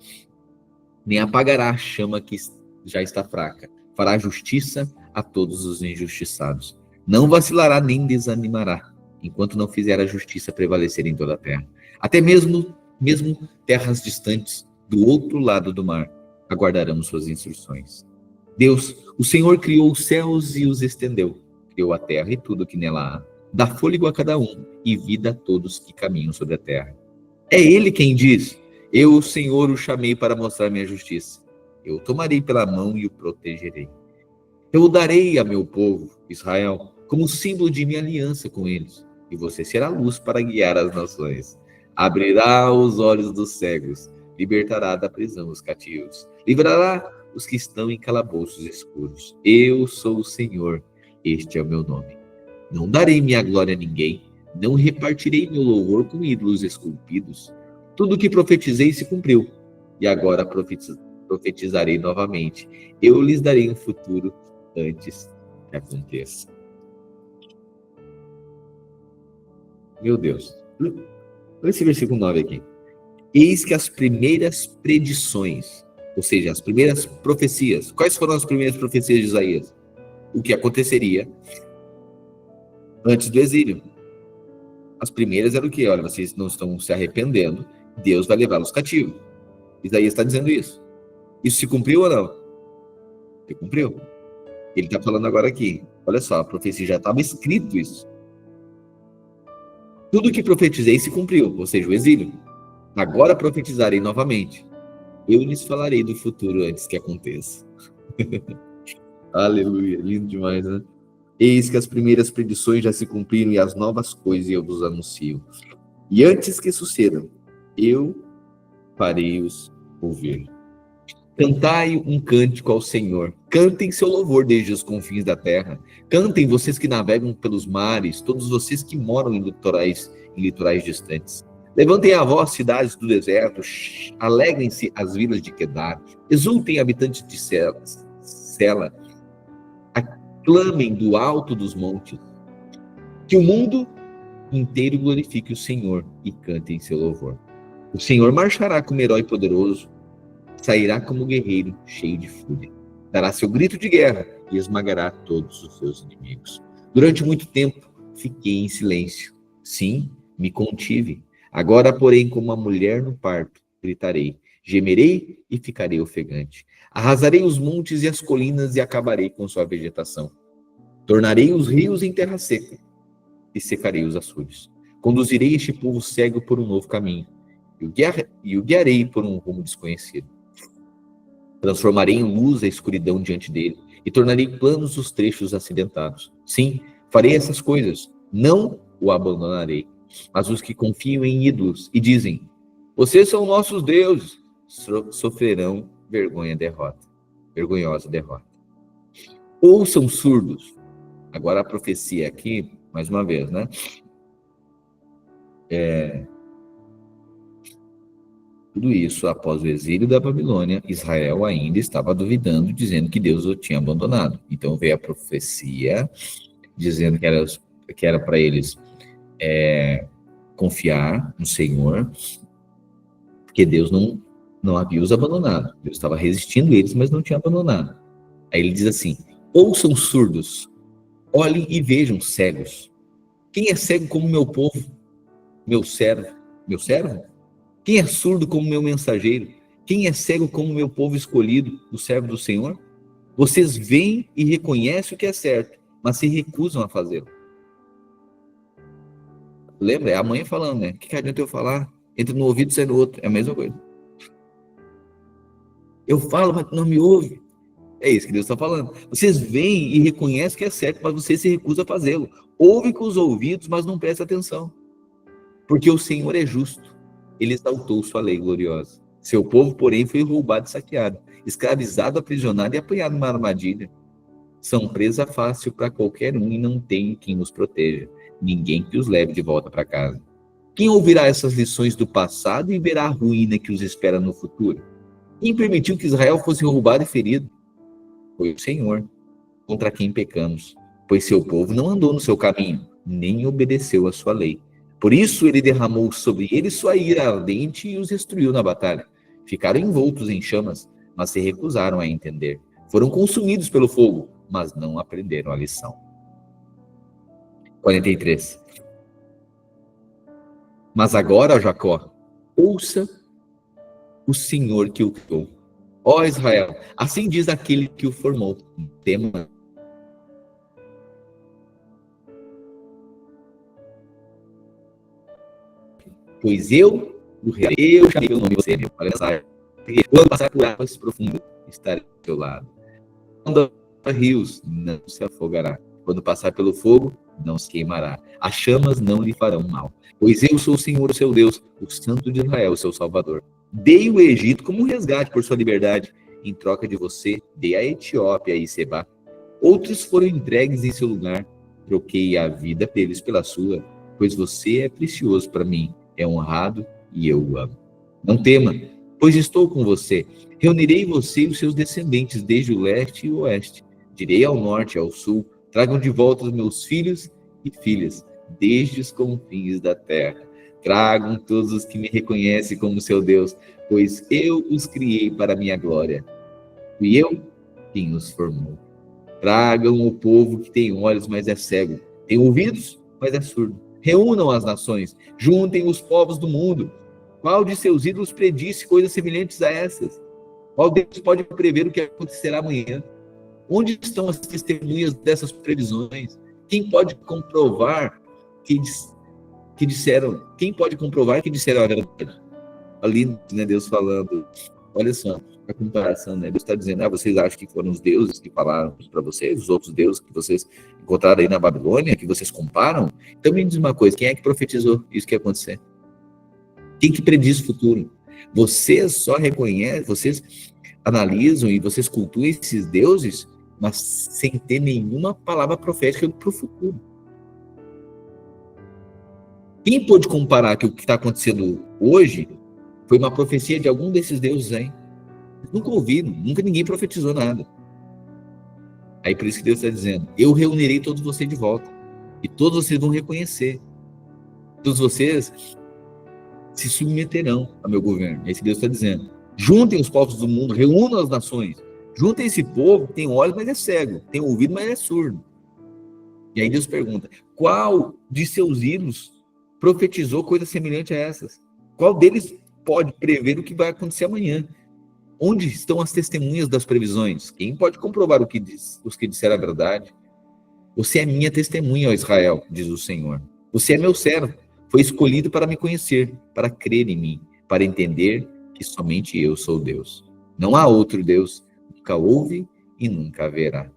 nem apagará a chama que já está fraca. Fará justiça a todos os injustiçados. Não vacilará nem desanimará, enquanto não fizer a justiça prevalecer em toda a terra. Até mesmo terras distantes, do outro lado do mar, aguardarão suas instruções. Deus, o Senhor, criou os céus e os estendeu. Criou a terra e tudo que nela há. Dá fôlego a cada um e vida a todos que caminham sobre a terra. É Ele quem diz: eu, o Senhor, o chamei para mostrar minha justiça. Eu o tomarei pela mão e o protegerei. Eu o darei a meu povo, Israel, como símbolo de minha aliança com eles. E você será luz para guiar as nações. Abrirá os olhos dos cegos, libertará da prisão os cativos, livrará os que estão em calabouços escuros. Eu sou o Senhor, este é o meu nome. Não darei minha glória a ninguém, não repartirei meu louvor com ídolos esculpidos. Tudo o que profetizei se cumpriu, e agora profetizarei novamente. Eu lhes darei um futuro antes que aconteça. Meu Deus. Olha esse versículo 9 aqui. Eis que as primeiras predições, ou seja, as primeiras profecias. Quais foram as primeiras profecias de Isaías? O que aconteceria antes do exílio. As primeiras eram o quê? Olha, vocês não estão se arrependendo, Deus vai levá-los cativos. Isaías está dizendo isso. Isso se cumpriu ou não? Se cumpriu. Ele está falando agora aqui. Olha só, a profecia já estava escrito isso. Tudo que profetizei se cumpriu, ou seja, o exílio. Agora profetizarei novamente. Eu lhes falarei do futuro antes que aconteça. Aleluia, lindo demais, né? Eis que as primeiras predições já se cumpriram e as novas coisas eu vos anuncio. E antes que sucedam, eu farei-os ouvir. Cantai um cântico ao Senhor. Cantem seu louvor desde os confins da terra. Cantem vocês que navegam pelos mares, todos vocês que moram em litorais distantes. Levantem a voz, cidades do deserto. Alegrem-se as vilas de Quedar. Exultem, habitantes de Sela. Aclamem do alto dos montes. Que o mundo inteiro glorifique o Senhor e cantem seu louvor. O Senhor marchará como herói poderoso. Sairá como guerreiro cheio de fúria. Dará seu grito de guerra e esmagará todos os seus inimigos. Durante muito tempo fiquei em silêncio. Sim, me contive. Agora, porém, como uma mulher no parto, gritarei. Gemerei e ficarei ofegante. Arrasarei os montes e as colinas e acabarei com sua vegetação. Tornarei os rios em terra seca e secarei os açudes. Conduzirei este povo cego por um novo caminho e o guiarei por um rumo desconhecido. Transformarei em luz a escuridão diante dele e tornarei planos os trechos acidentados. Sim, farei essas coisas, não o abandonarei. Mas os que confiam em ídolos e dizem, vocês são nossos deuses, sofrerão vergonhosa derrota. Ouçam surdos. Agora a profecia aqui, mais uma vez, né? Tudo isso após o exílio da Babilônia, Israel ainda estava duvidando, dizendo que Deus o tinha abandonado. Então veio a profecia dizendo que era para eles confiar no Senhor, porque Deus não havia os abandonado. Deus estava resistindo eles, mas não tinha abandonado. Aí ele diz assim, ouçam surdos, olhem e vejam cegos. Quem é cego como meu povo, meu servo? Meu servo? Quem é surdo como meu mensageiro? Quem é cego como meu povo escolhido, o servo do Senhor? Vocês veem e reconhecem o que é certo, mas se recusam a fazê-lo. Lembra? É a mãe falando, né? O que adianta eu falar? Entra no ouvido e sai no outro. É a mesma coisa. Eu falo, mas não me ouve. É isso que Deus está falando. Vocês veem e reconhecem o que é certo, mas você se recusa a fazê-lo. Ouve com os ouvidos, mas não presta atenção. Porque o Senhor é justo. Ele exaltou sua lei gloriosa. Seu povo, porém, foi roubado e saqueado, escravizado, aprisionado e apanhado numa armadilha. São presa fácil para qualquer um e não tem quem os proteja. ninguém que os leve de volta para casa. Quem ouvirá essas lições do passado e verá a ruína que os espera no futuro? Quem permitiu que Israel fosse roubado e ferido? Foi o Senhor, contra quem pecamos, pois seu povo não andou no seu caminho, nem obedeceu a sua lei. Por isso ele derramou sobre eles sua ira ardente e os destruiu na batalha. Ficaram envoltos em chamas, mas se recusaram a entender. Foram consumidos pelo fogo, mas não aprenderam a lição. 43. Mas agora, Jacó, ouça o Senhor que o criou. Ó Israel, assim diz aquele que o formou. Tema. Pois eu chamei o nome de você, meu pai. Quando passar por águas profundas, estarei ao teu lado. Quando rios, não se afogará. Quando passar pelo fogo, não se queimará. As chamas não lhe farão mal. Pois eu sou o Senhor, o seu Deus, o Santo de Israel, o seu Salvador. Dei o Egito como um resgate por sua liberdade. Em troca de você, dei a Etiópia e Seba. Outros foram entregues em seu lugar. Troquei a vida deles pela sua, pois você é precioso para mim, é honrado e eu o amo. Não tema, pois estou com você. Reunirei você e os seus descendentes desde o leste e o oeste. Direi ao norte e ao sul, tragam de volta os meus filhos e filhas, desde os confins da terra. Tragam todos os que me reconhecem como seu Deus, pois eu os criei para a minha glória. Fui eu quem os formou. Tragam o povo que tem olhos, mas é cego. Tem ouvidos, mas é surdo. Reúnam as nações, juntem os povos do mundo. Qual de seus ídolos predisse coisas semelhantes a essas? Qual deles pode prever o que acontecerá amanhã? Onde estão as testemunhas dessas previsões? Quem pode comprovar que disseram? Quem pode comprovar que disseram a verdade? Ali, né, Deus falando, olha só, a comparação, né? Deus está dizendo, vocês acham que foram os deuses que falaram para vocês, os outros deuses que vocês encontraram aí na Babilônia, que vocês comparam? Então me diz uma coisa, quem é que profetizou isso que ia acontecer? Quem que prediz o futuro? Vocês só reconhecem, vocês analisam e vocês cultuam esses deuses, mas sem ter nenhuma palavra profética para o futuro. Quem pode comparar que o que está acontecendo hoje foi uma profecia de algum desses deuses aí? Nunca ouviram, nunca ninguém profetizou nada. Aí por isso que Deus está dizendo, eu reunirei todos vocês de volta, e todos vocês vão reconhecer. Todos vocês se submeterão ao meu governo. É isso que Deus está dizendo. Juntem os povos do mundo, reúnam as nações. Juntem esse povo que tem olhos, mas é cego. Tem ouvido, mas é surdo. E aí Deus pergunta, qual de seus ídolos profetizou coisa semelhante a essas? Qual deles pode prever o que vai acontecer amanhã? Onde estão as testemunhas das previsões? Quem pode comprovar os que disseram a verdade? Você é minha testemunha, ó Israel, diz o Senhor. Você é meu servo. Foi escolhido para me conhecer, para crer em mim, para entender que somente eu sou Deus. Não há outro Deus, nunca houve e nunca haverá.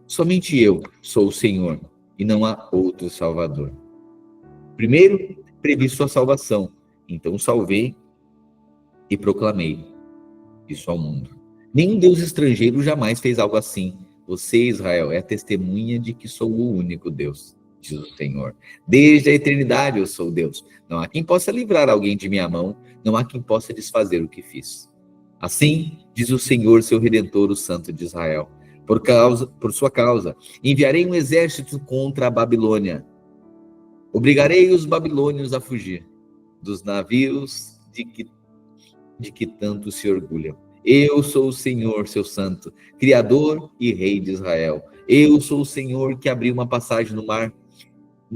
Somente eu, sou o Senhor, e não há outro Salvador. Primeiro, previ sua salvação, então salvei e proclamei isso ao mundo. Nenhum Deus estrangeiro jamais fez algo assim. Você, Israel, é a testemunha de que sou o único Deus, diz o Senhor. Desde a eternidade eu sou Deus. Não há quem possa livrar alguém de minha mão, não há quem possa desfazer o que fiz. Assim, diz o Senhor, seu Redentor, o Santo de Israel. Por sua causa, enviarei um exército contra a Babilônia. Obrigarei os babilônios a fugir dos navios de que tanto se orgulham. Eu sou o Senhor, seu santo, Criador e Rei de Israel. Eu sou o Senhor que abriu uma passagem no mar,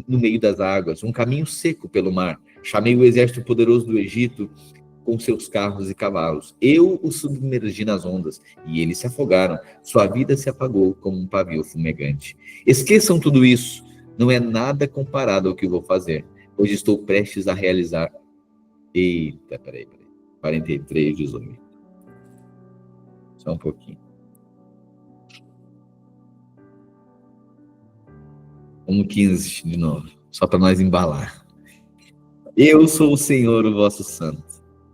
no meio das águas, um caminho seco pelo mar. Chamei o exército poderoso do Egito com seus carros e cavalos. Eu os submergi nas ondas e eles se afogaram. Sua vida se apagou como um pavio fumegante. Esqueçam tudo isso. Não é nada comparado ao que vou fazer, pois estou prestes a realizar. Eita, peraí. 43, 18. Só um pouquinho. Vamos 15 de novo, só para nós embalar. Eu sou o Senhor, o vosso santo,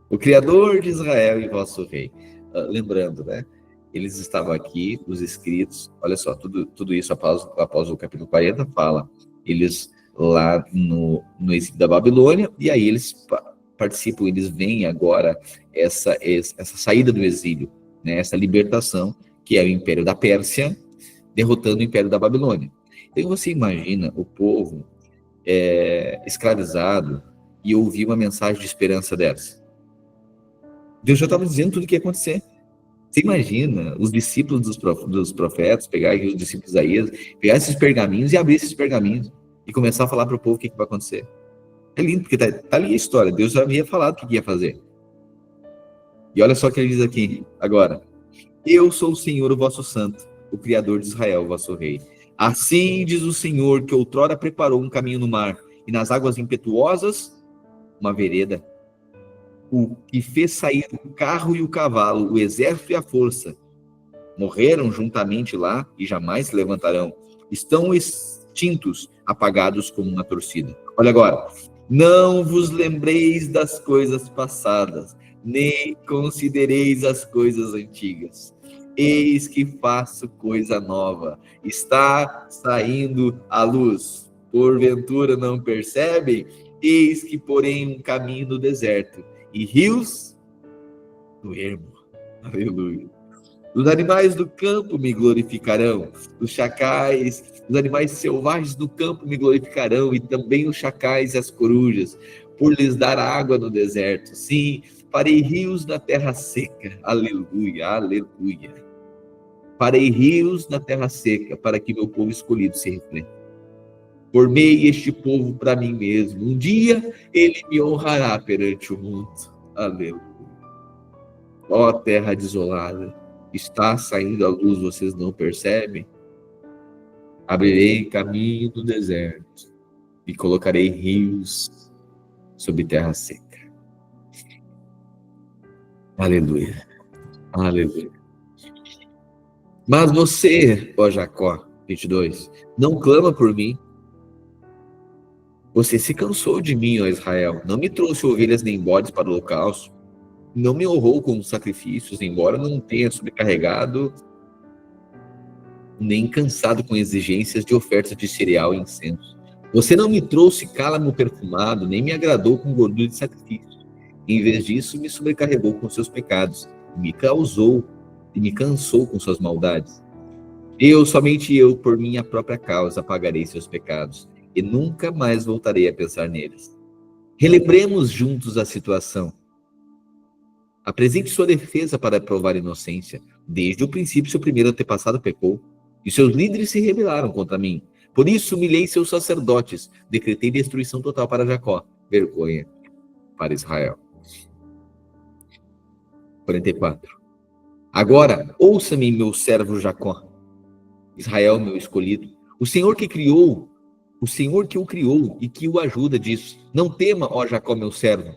o Criador de Israel e vosso Rei. Lembrando, né? Eles estavam aqui, os escritos, olha só, tudo isso após o capítulo 40 fala, eles lá no exílio da Babilônia, e aí eles participam, eles veem agora essa saída do exílio, né, essa libertação, que é o Império da Pérsia, derrotando o Império da Babilônia. Então você imagina o povo escravizado e ouvir uma mensagem de esperança dessa. Deus já estava dizendo tudo o que ia acontecer. Você imagina os discípulos dos profetas, pegar os discípulos de Isaías, pegar esses pergaminhos e abrir esses pergaminhos e começar a falar para o povo o que vai acontecer. É lindo, porque tá ali a história. Deus já havia falado o que ia fazer. E olha só o que ele diz aqui, agora. Eu sou o Senhor, o vosso santo, o Criador de Israel, o vosso rei. Assim diz o Senhor, que outrora preparou um caminho no mar, e nas águas impetuosas, uma vereda. O que fez sair o carro e o cavalo, o exército e a força, morreram juntamente lá e jamais se levantarão. Estão extintos, apagados como uma torcida. Olha agora. Não vos lembreis das coisas passadas, nem considereis as coisas antigas. Eis que faço coisa nova. Está saindo a luz. Porventura não percebem? Eis que porém um caminho no deserto e rios no ermo. Aleluia. Os animais do campo me glorificarão, os chacais, os animais selvagens do campo me glorificarão, e também os chacais e as corujas, por lhes dar água no deserto. Sim, farei rios na terra seca. Aleluia, aleluia. Farei rios na terra seca, para que meu povo escolhido se refleta. Formei este povo para mim mesmo. Um dia ele me honrará perante o mundo. Aleluia. Ó terra desolada, está saindo a luz, vocês não percebem? Abrirei caminho no deserto e colocarei rios sobre terra seca. Aleluia. Aleluia. Mas você, ó Jacó, 22, não clama por mim. Você se cansou de mim, ó Israel. Não me trouxe ovelhas nem bodes para o holocausto. Não me honrou com sacrifícios, embora não tenha sobrecarregado nem cansado com exigências de ofertas de cereal e incenso. Você não me trouxe cálamo perfumado, nem me agradou com gordura de sacrifício. Em vez disso, me sobrecarregou com seus pecados, me cansou com suas maldades. Somente eu, por minha própria causa, pagarei seus pecados, e nunca mais voltarei a pensar neles. Relembremos juntos a situação. Apresente sua defesa para provar inocência. Desde o princípio, seu primeiro antepassado pecou, e seus líderes se rebelaram contra mim. Por isso, humilhei seus sacerdotes, decretei destruição total para Jacó, vergonha para Israel. 44. Agora, ouça-me, meu servo Jacó, Israel, meu escolhido. O Senhor que o criou e que o ajuda diz: não tema, ó Jacó, meu servo,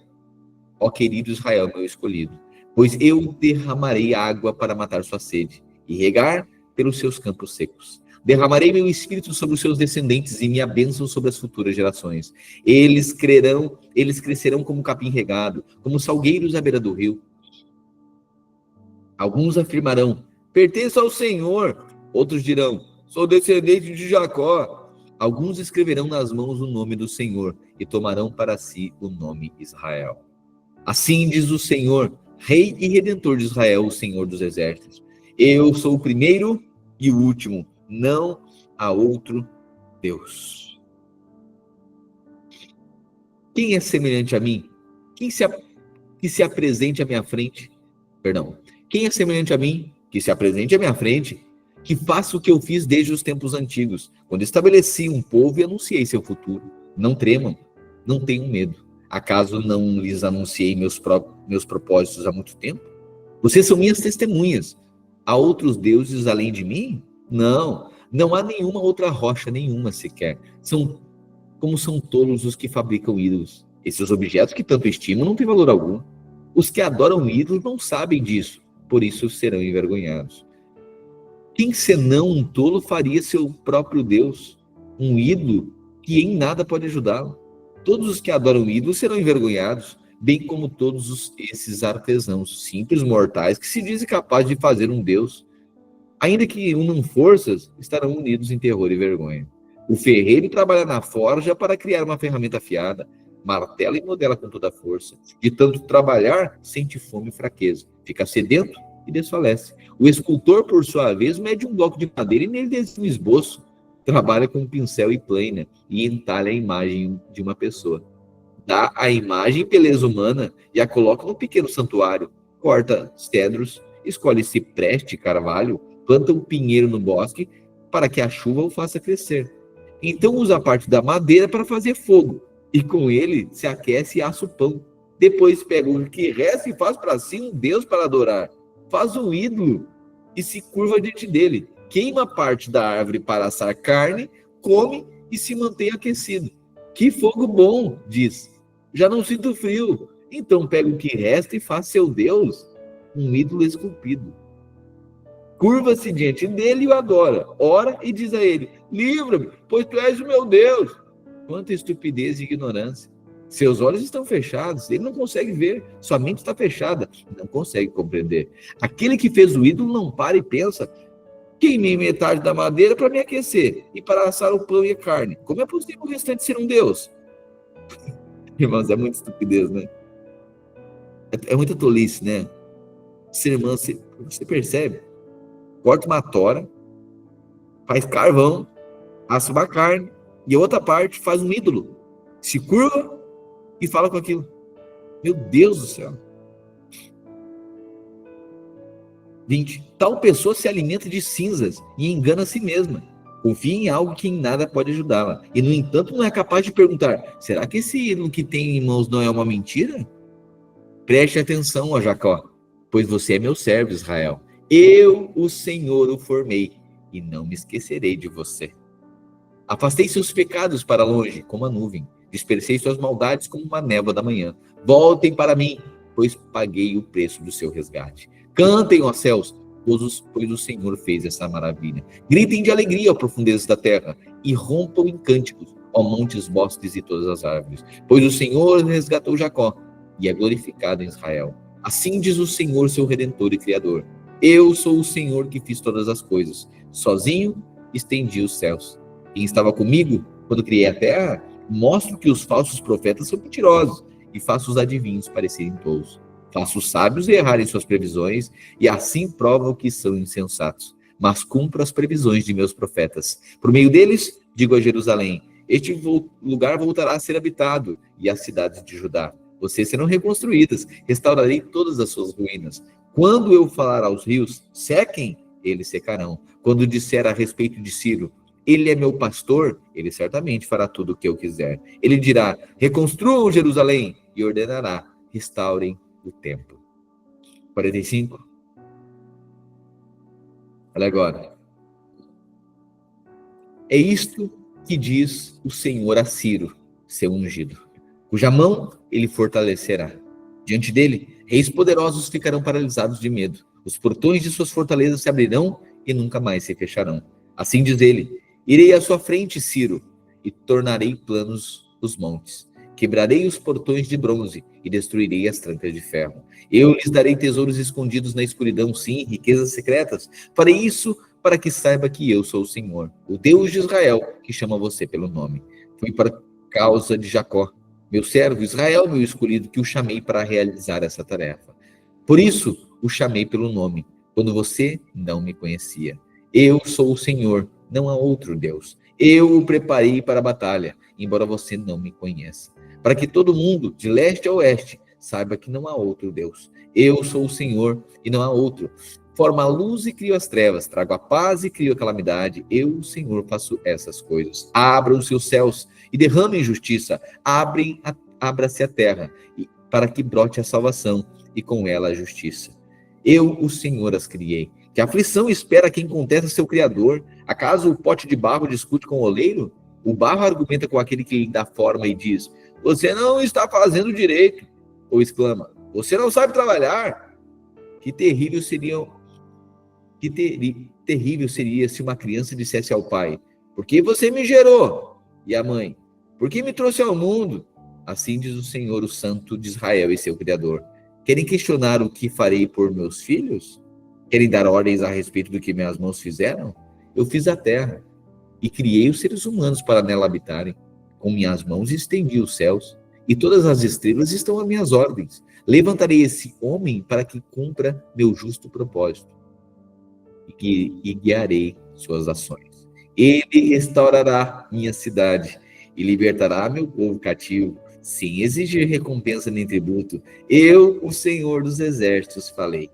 ó querido Israel, meu escolhido, pois eu derramarei água para matar sua sede e regar pelos seus campos secos. Derramarei meu espírito sobre os seus descendentes e minha bênção sobre as futuras gerações. Eles crescerão como capim regado, como salgueiros à beira do rio. Alguns afirmarão: pertenço ao Senhor. Outros dirão: sou descendente de Jacó. Alguns escreverão nas mãos o nome do Senhor e tomarão para si o nome Israel. Assim diz o Senhor, Rei e Redentor de Israel, o Senhor dos Exércitos. Eu sou o primeiro e o último, não há outro Deus. Quem é semelhante a mim? Que se apresente à minha frente? Quem é semelhante a mim? Que se apresente à minha frente, que faça o que eu fiz desde os tempos antigos, quando estabeleci um povo e anunciei seu futuro. Não tremam, não tenham medo. Acaso não lhes anunciei meus propósitos há muito tempo? Vocês são minhas testemunhas. Há outros deuses além de mim? Não, não há nenhuma outra rocha, nenhuma sequer. Como são tolos os que fabricam ídolos. Esses objetos que tanto estimam não têm valor algum. Os que adoram ídolos não sabem disso, por isso serão envergonhados. Quem senão um tolo faria seu próprio Deus, um ídolo que em nada pode ajudá-lo? Todos os que adoram ídolos serão envergonhados. bem como todos esses artesãos, simples mortais, que se dizem capazes de fazer um Deus. Ainda que unam forças, estarão unidos em terror e vergonha. O ferreiro trabalha na forja para criar uma ferramenta afiada, martela e modela com toda a força. De tanto trabalhar, sente fome e fraqueza, fica sedento e desfalece. O escultor, por sua vez, mede um bloco de madeira e nele desenha um esboço. Trabalha com pincel e plana e entalha a imagem de uma pessoa. Dá a imagem beleza humana e a coloca num pequeno santuário. Corta cedros, escolhe cipreste e carvalho, planta um pinheiro no bosque para que a chuva o faça crescer. Então usa a parte da madeira para fazer fogo, e com ele se aquece e assa o pão. Depois pega o que resta e faz para si um Deus para adorar. Faz um ídolo e se curva diante dele. Queima parte da árvore para assar carne, come e se mantém aquecido. Que fogo bom, diz. Já não sinto frio. Então pega o que resta e faz seu Deus um ídolo esculpido. Curva-se diante dele e o adora. Ora e diz a ele: livra-me, pois tu és o meu Deus. Quanta estupidez e ignorância. Seus olhos estão fechados, ele não consegue ver. Sua mente está fechada, não consegue compreender. Aquele que fez o ídolo não para e pensa: queimei metade da madeira para me aquecer e para assar o pão e a carne. Como é possível o restante ser um Deus? Irmãos, é muita estupidez, né? É muita tolice, né? Ser irmão, você percebe? Corta uma tora, faz carvão, assa uma carne, e a outra parte faz um ídolo. Se curva e fala com aquilo. Meu Deus do céu. 20. Tal pessoa se alimenta de cinzas e engana a si mesma. Confia em algo que em nada pode ajudá-la. E, no entanto, não é capaz de perguntar: será que esse ídolo que tem em mãos não é uma mentira? Preste atenção, ó Jacó, pois você é meu servo, Israel. Eu, o Senhor, o formei, e não me esquecerei de você. Afastei seus pecados para longe, como a nuvem. Dispersei suas maldades como uma névoa da manhã. Voltem para mim, pois paguei o preço do seu resgate. Cantem, ó céus, pois o Senhor fez essa maravilha. Gritem de alegria, ó profundezas da terra, e rompam em cânticos, ó montes, bosques e todas as árvores. Pois o Senhor resgatou Jacó, e é glorificado em Israel. Assim diz o Senhor, seu Redentor e Criador. Eu sou o Senhor que fiz todas as coisas. Sozinho estendi os céus. Quem estava comigo quando criei a terra, mostro que os falsos profetas são mentirosos e faço os adivinhos parecerem tolos. Faço os sábios errarem suas previsões e assim provam que são insensatos. Mas cumpro as previsões de meus profetas. Por meio deles, digo a Jerusalém: este lugar voltará a ser habitado, e as cidades de Judá. Vocês serão reconstruídas, restaurarei todas as suas ruínas. Quando eu falar aos rios, sequem, eles secarão. Quando disser a respeito de Ciro, ele é meu pastor, ele certamente fará tudo o que eu quiser. Ele dirá: reconstruam Jerusalém, e ordenará: restaurem o templo. 45. Olha agora. É isto que diz o Senhor a Ciro, seu ungido, cuja mão ele fortalecerá. Diante dele, reis poderosos ficarão paralisados de medo. Os portões de suas fortalezas se abrirão e nunca mais se fecharão. Assim diz ele: irei à sua frente, Ciro, e tornarei planos os montes. Quebrarei os portões de bronze e destruirei as trancas de ferro. Eu lhes darei tesouros escondidos na escuridão, sim, riquezas secretas. Farei isso para que saiba que eu sou o Senhor, o Deus de Israel, que chama você pelo nome. Foi por causa de Jacó, meu servo, Israel, meu escolhido, que o chamei para realizar essa tarefa. Por isso, o chamei pelo nome, quando você não me conhecia. Eu sou o Senhor, não há outro Deus. Eu o preparei para a batalha, embora você não me conheça. Para que todo mundo, de leste a oeste, saiba que não há outro Deus. Eu sou o Senhor e não há outro. Formo a luz e crio as trevas, trago a paz e crio a calamidade. Eu, o Senhor, faço essas coisas. Abram os seus céus e derramem justiça. Abra-se a terra para que brote a salvação e com ela a justiça. Eu, o Senhor, as criei. Que aflição espera quem contesta seu Criador? Acaso o pote de barro discute com o oleiro? O barro argumenta com aquele que lhe dá forma e diz: você não está fazendo direito. Ou exclama: você não sabe trabalhar. Que terrível seria se uma criança dissesse ao pai: por que você me gerou? E a mãe: por que me trouxe ao mundo? Assim diz o Senhor, o Santo de Israel e seu Criador. Querem questionar o que farei por meus filhos? Querem dar ordens a respeito do que minhas mãos fizeram? Eu fiz a terra e criei os seres humanos para nela habitarem. Com minhas mãos estendi os céus, e todas as estrelas estão a minhas ordens. Levantarei esse homem para que cumpra meu justo propósito e guiarei suas ações. Ele restaurará minha cidade e libertará meu povo cativo, sem exigir recompensa nem tributo. Eu, o Senhor dos exércitos, falei.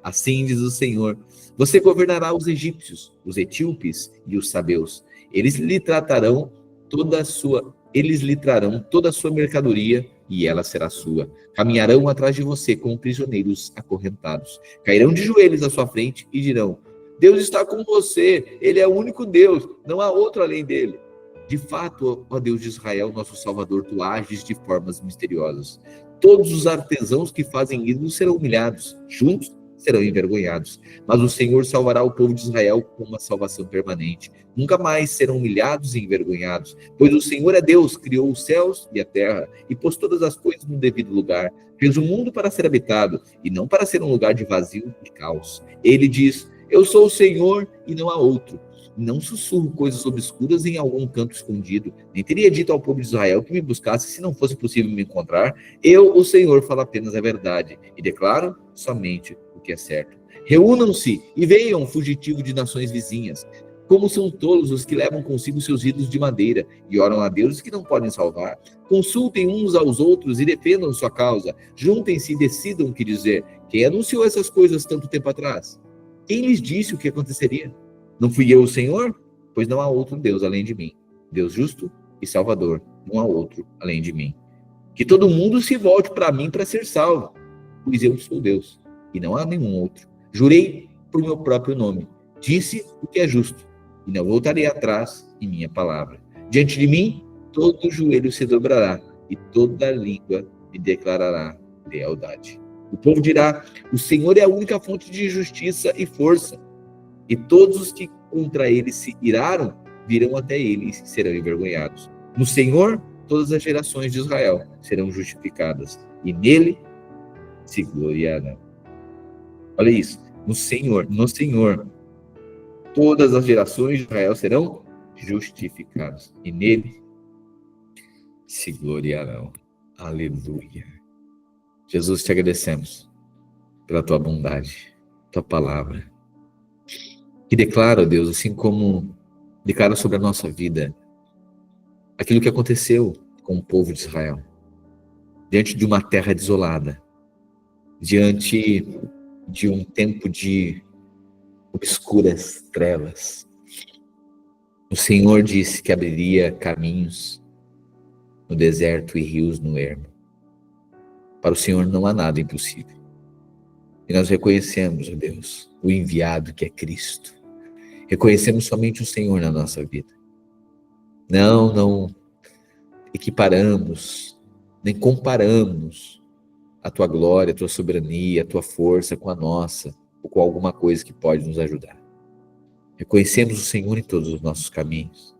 Assim diz o Senhor: você governará os egípcios, os etíopes e os sabeus. Eles lhe trarão toda a sua mercadoria e ela será sua. Caminharão atrás de você como prisioneiros acorrentados. Cairão de joelhos à sua frente e dirão: Deus está com você, Ele é o único Deus, não há outro além dele. De fato, ó Deus de Israel, nosso Salvador, tu ages de formas misteriosas. Todos os artesãos que fazem ídolos serão humilhados, juntos serão envergonhados. Mas o Senhor salvará o povo de Israel com uma salvação permanente. Nunca mais serão humilhados e envergonhados, pois o Senhor é Deus, criou os céus e a terra e pôs todas as coisas no devido lugar. Fez o mundo para ser habitado e não para ser um lugar de vazio e caos. Ele diz: eu sou o Senhor e não há outro. Não sussurro coisas obscuras em algum canto escondido. Nem teria dito ao povo de Israel que me buscasse se não fosse possível me encontrar. Eu, o Senhor, falo apenas a verdade e declaro somente o que é certo. Reúnam-se e venham, fugitivos de nações vizinhas. Como são tolos os que levam consigo seus ídolos de madeira e oram a deuses que não podem salvar. Consultem uns aos outros e defendam sua causa. Juntem-se e decidam o que dizer. Quem anunciou essas coisas tanto tempo atrás? Quem lhes disse o que aconteceria? Não fui eu o Senhor? Pois não há outro Deus além de mim. Deus justo e salvador. Não há outro além de mim. Que todo mundo se volte para mim para ser salvo. Pois eu sou Deus e não há nenhum outro. Jurei por meu próprio nome. Disse o que é justo e não voltarei atrás em minha palavra. Diante de mim, todo joelho se dobrará e toda língua me declarará lealdade. O povo dirá: o Senhor é a única fonte de justiça e força. E todos os que contra ele se iraram virão até ele e serão envergonhados. No Senhor, todas as gerações de Israel serão justificadas, e nele se gloriarão. Olha isso. No Senhor, todas as gerações de Israel serão justificadas, e nele se gloriarão. Aleluia. Jesus, te agradecemos pela tua bondade, tua palavra, que declara, Deus, assim como declara sobre a nossa vida aquilo que aconteceu com o povo de Israel, diante de uma terra desolada, diante de um tempo de obscuras trevas. O Senhor disse que abriria caminhos no deserto e rios no ermo. Para o Senhor não há nada impossível. E nós reconhecemos, ó Deus, o enviado que é Cristo. Reconhecemos somente o Senhor na nossa vida. Não equiparamos, nem comparamos a tua glória, a tua soberania, a tua força com a nossa, ou com alguma coisa que pode nos ajudar. Reconhecemos o Senhor em todos os nossos caminhos.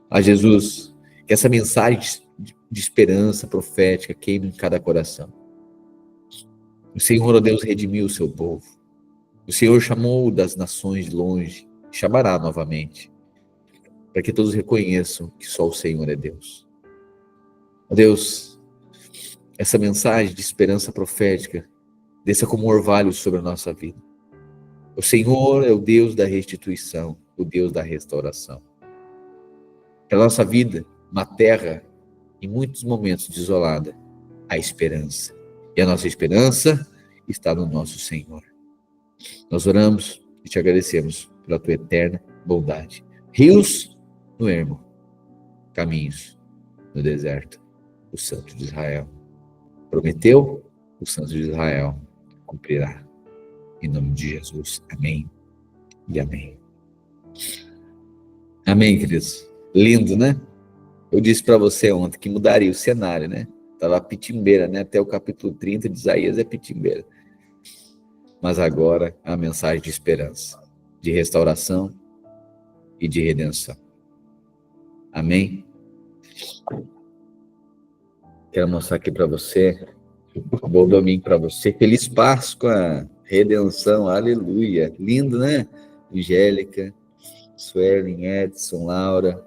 A Jesus, que essa mensagem de esperança profética queime em cada coração. O Senhor, ó Deus, redimiu o seu povo. O Senhor chamou das nações de longe, chamará novamente, para que todos reconheçam que só o Senhor é Deus. Ó Deus, essa mensagem de esperança profética desça como um orvalho sobre a nossa vida. O Senhor é o Deus da restituição, o Deus da restauração. Para a nossa vida, uma terra, em muitos momentos desolada, há esperança. E a nossa esperança está no nosso Senhor. Nós oramos e te agradecemos pela tua eterna bondade. Rios no ermo, caminhos no deserto, o Santo de Israel. Prometeu, o Santo de Israel cumprirá. Em nome de Jesus. Amém e amém. Amém, queridos. Lindo, né? Eu disse para você ontem que mudaria o cenário, né? Estava pitimbeira, né? Até o capítulo 30 de Isaías é pitimbeira. Mas agora a mensagem de esperança, de restauração e de redenção. Amém? Quero mostrar aqui para você. Bom domingo para você. Feliz Páscoa, redenção, aleluia. Lindo, né? Angélica, Suelen, Edson, Laura,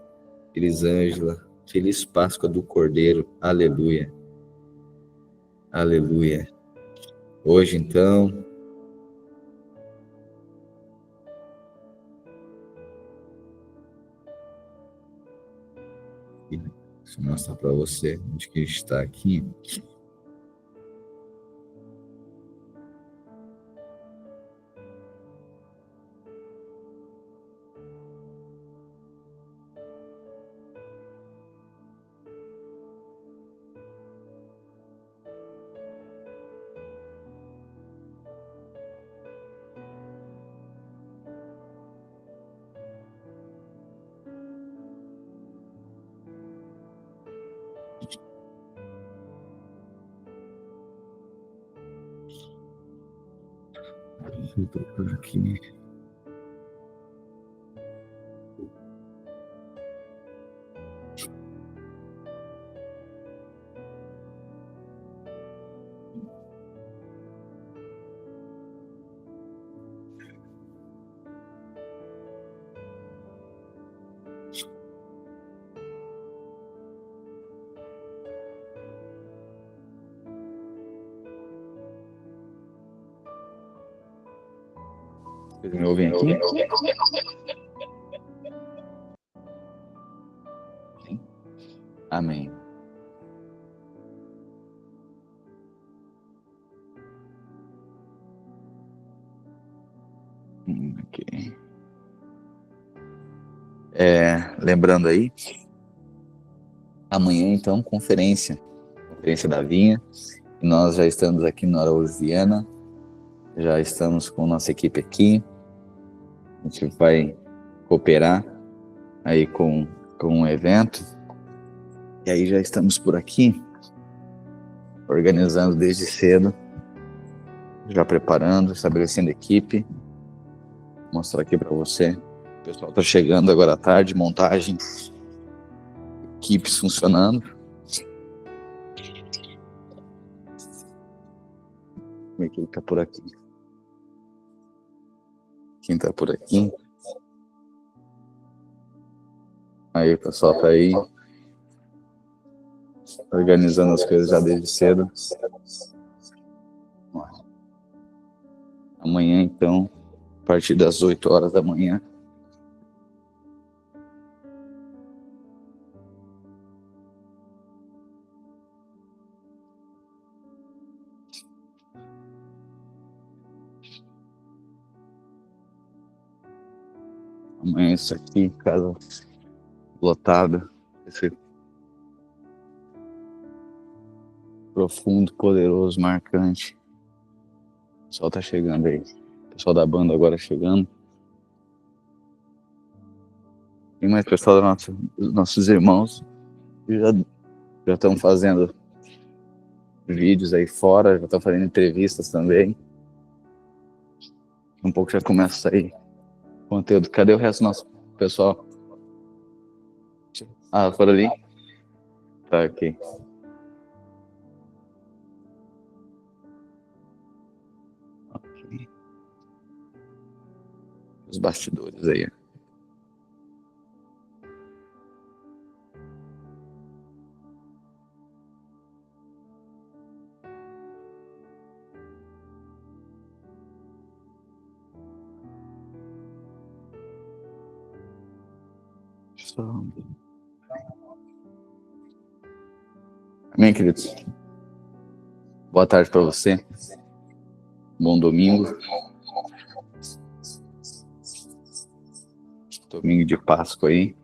Elisângela. Feliz Páscoa do Cordeiro, aleluia. Aleluia. Hoje, então, deixa eu mostrar para você onde que está aqui. Eu tô por aqui. Vocês me ouvem aqui? Amém. Ok. Lembrando aí, amanhã então, conferência da Vinha. E nós já estamos aqui no Araújo Viana, já estamos com nossa equipe aqui. A gente vai cooperar aí com o evento. E aí já estamos por aqui, organizando desde cedo, já preparando, estabelecendo equipe. Vou mostrar aqui para você. O pessoal está chegando agora à tarde, montagem, equipes funcionando. Como é que ele está por aqui? Quem está por aqui? Aí o pessoal está aí, organizando as coisas já desde cedo. Amanhã, então, a partir das 8 horas da manhã. Amanhã isso aqui, casa lotada. Esse profundo, poderoso, marcante. O pessoal tá chegando aí. O pessoal da banda agora chegando. Tem mais pessoal dos nossos irmãos que já estão fazendo vídeos aí fora, já estão fazendo entrevistas também. Um pouco já começa a sair conteúdo. Cadê o resto do nosso pessoal? Ah, foram ali? Tá aqui. Ok. Os bastidores aí. Amém, queridos? Boa tarde para você. Bom domingo. Domingo de Páscoa aí.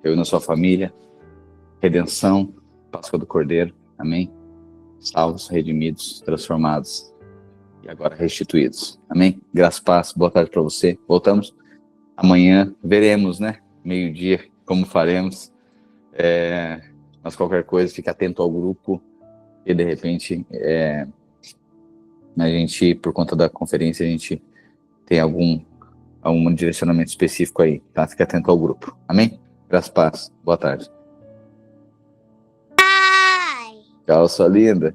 Eu e na sua família. Redenção, Páscoa do Cordeiro. Amém? Salvos, redimidos, transformados. E agora restituídos. Amém? Graças, paz. Boa tarde para você. Voltamos amanhã. Veremos, né? Meio-dia, como faremos. Mas qualquer coisa, fique atento ao grupo. E de repente, a gente, por conta da conferência, a gente tem algum direcionamento específico aí, tá? Fique atento ao grupo. Amém? Graças, paz. Boa tarde. Tchau, sua linda.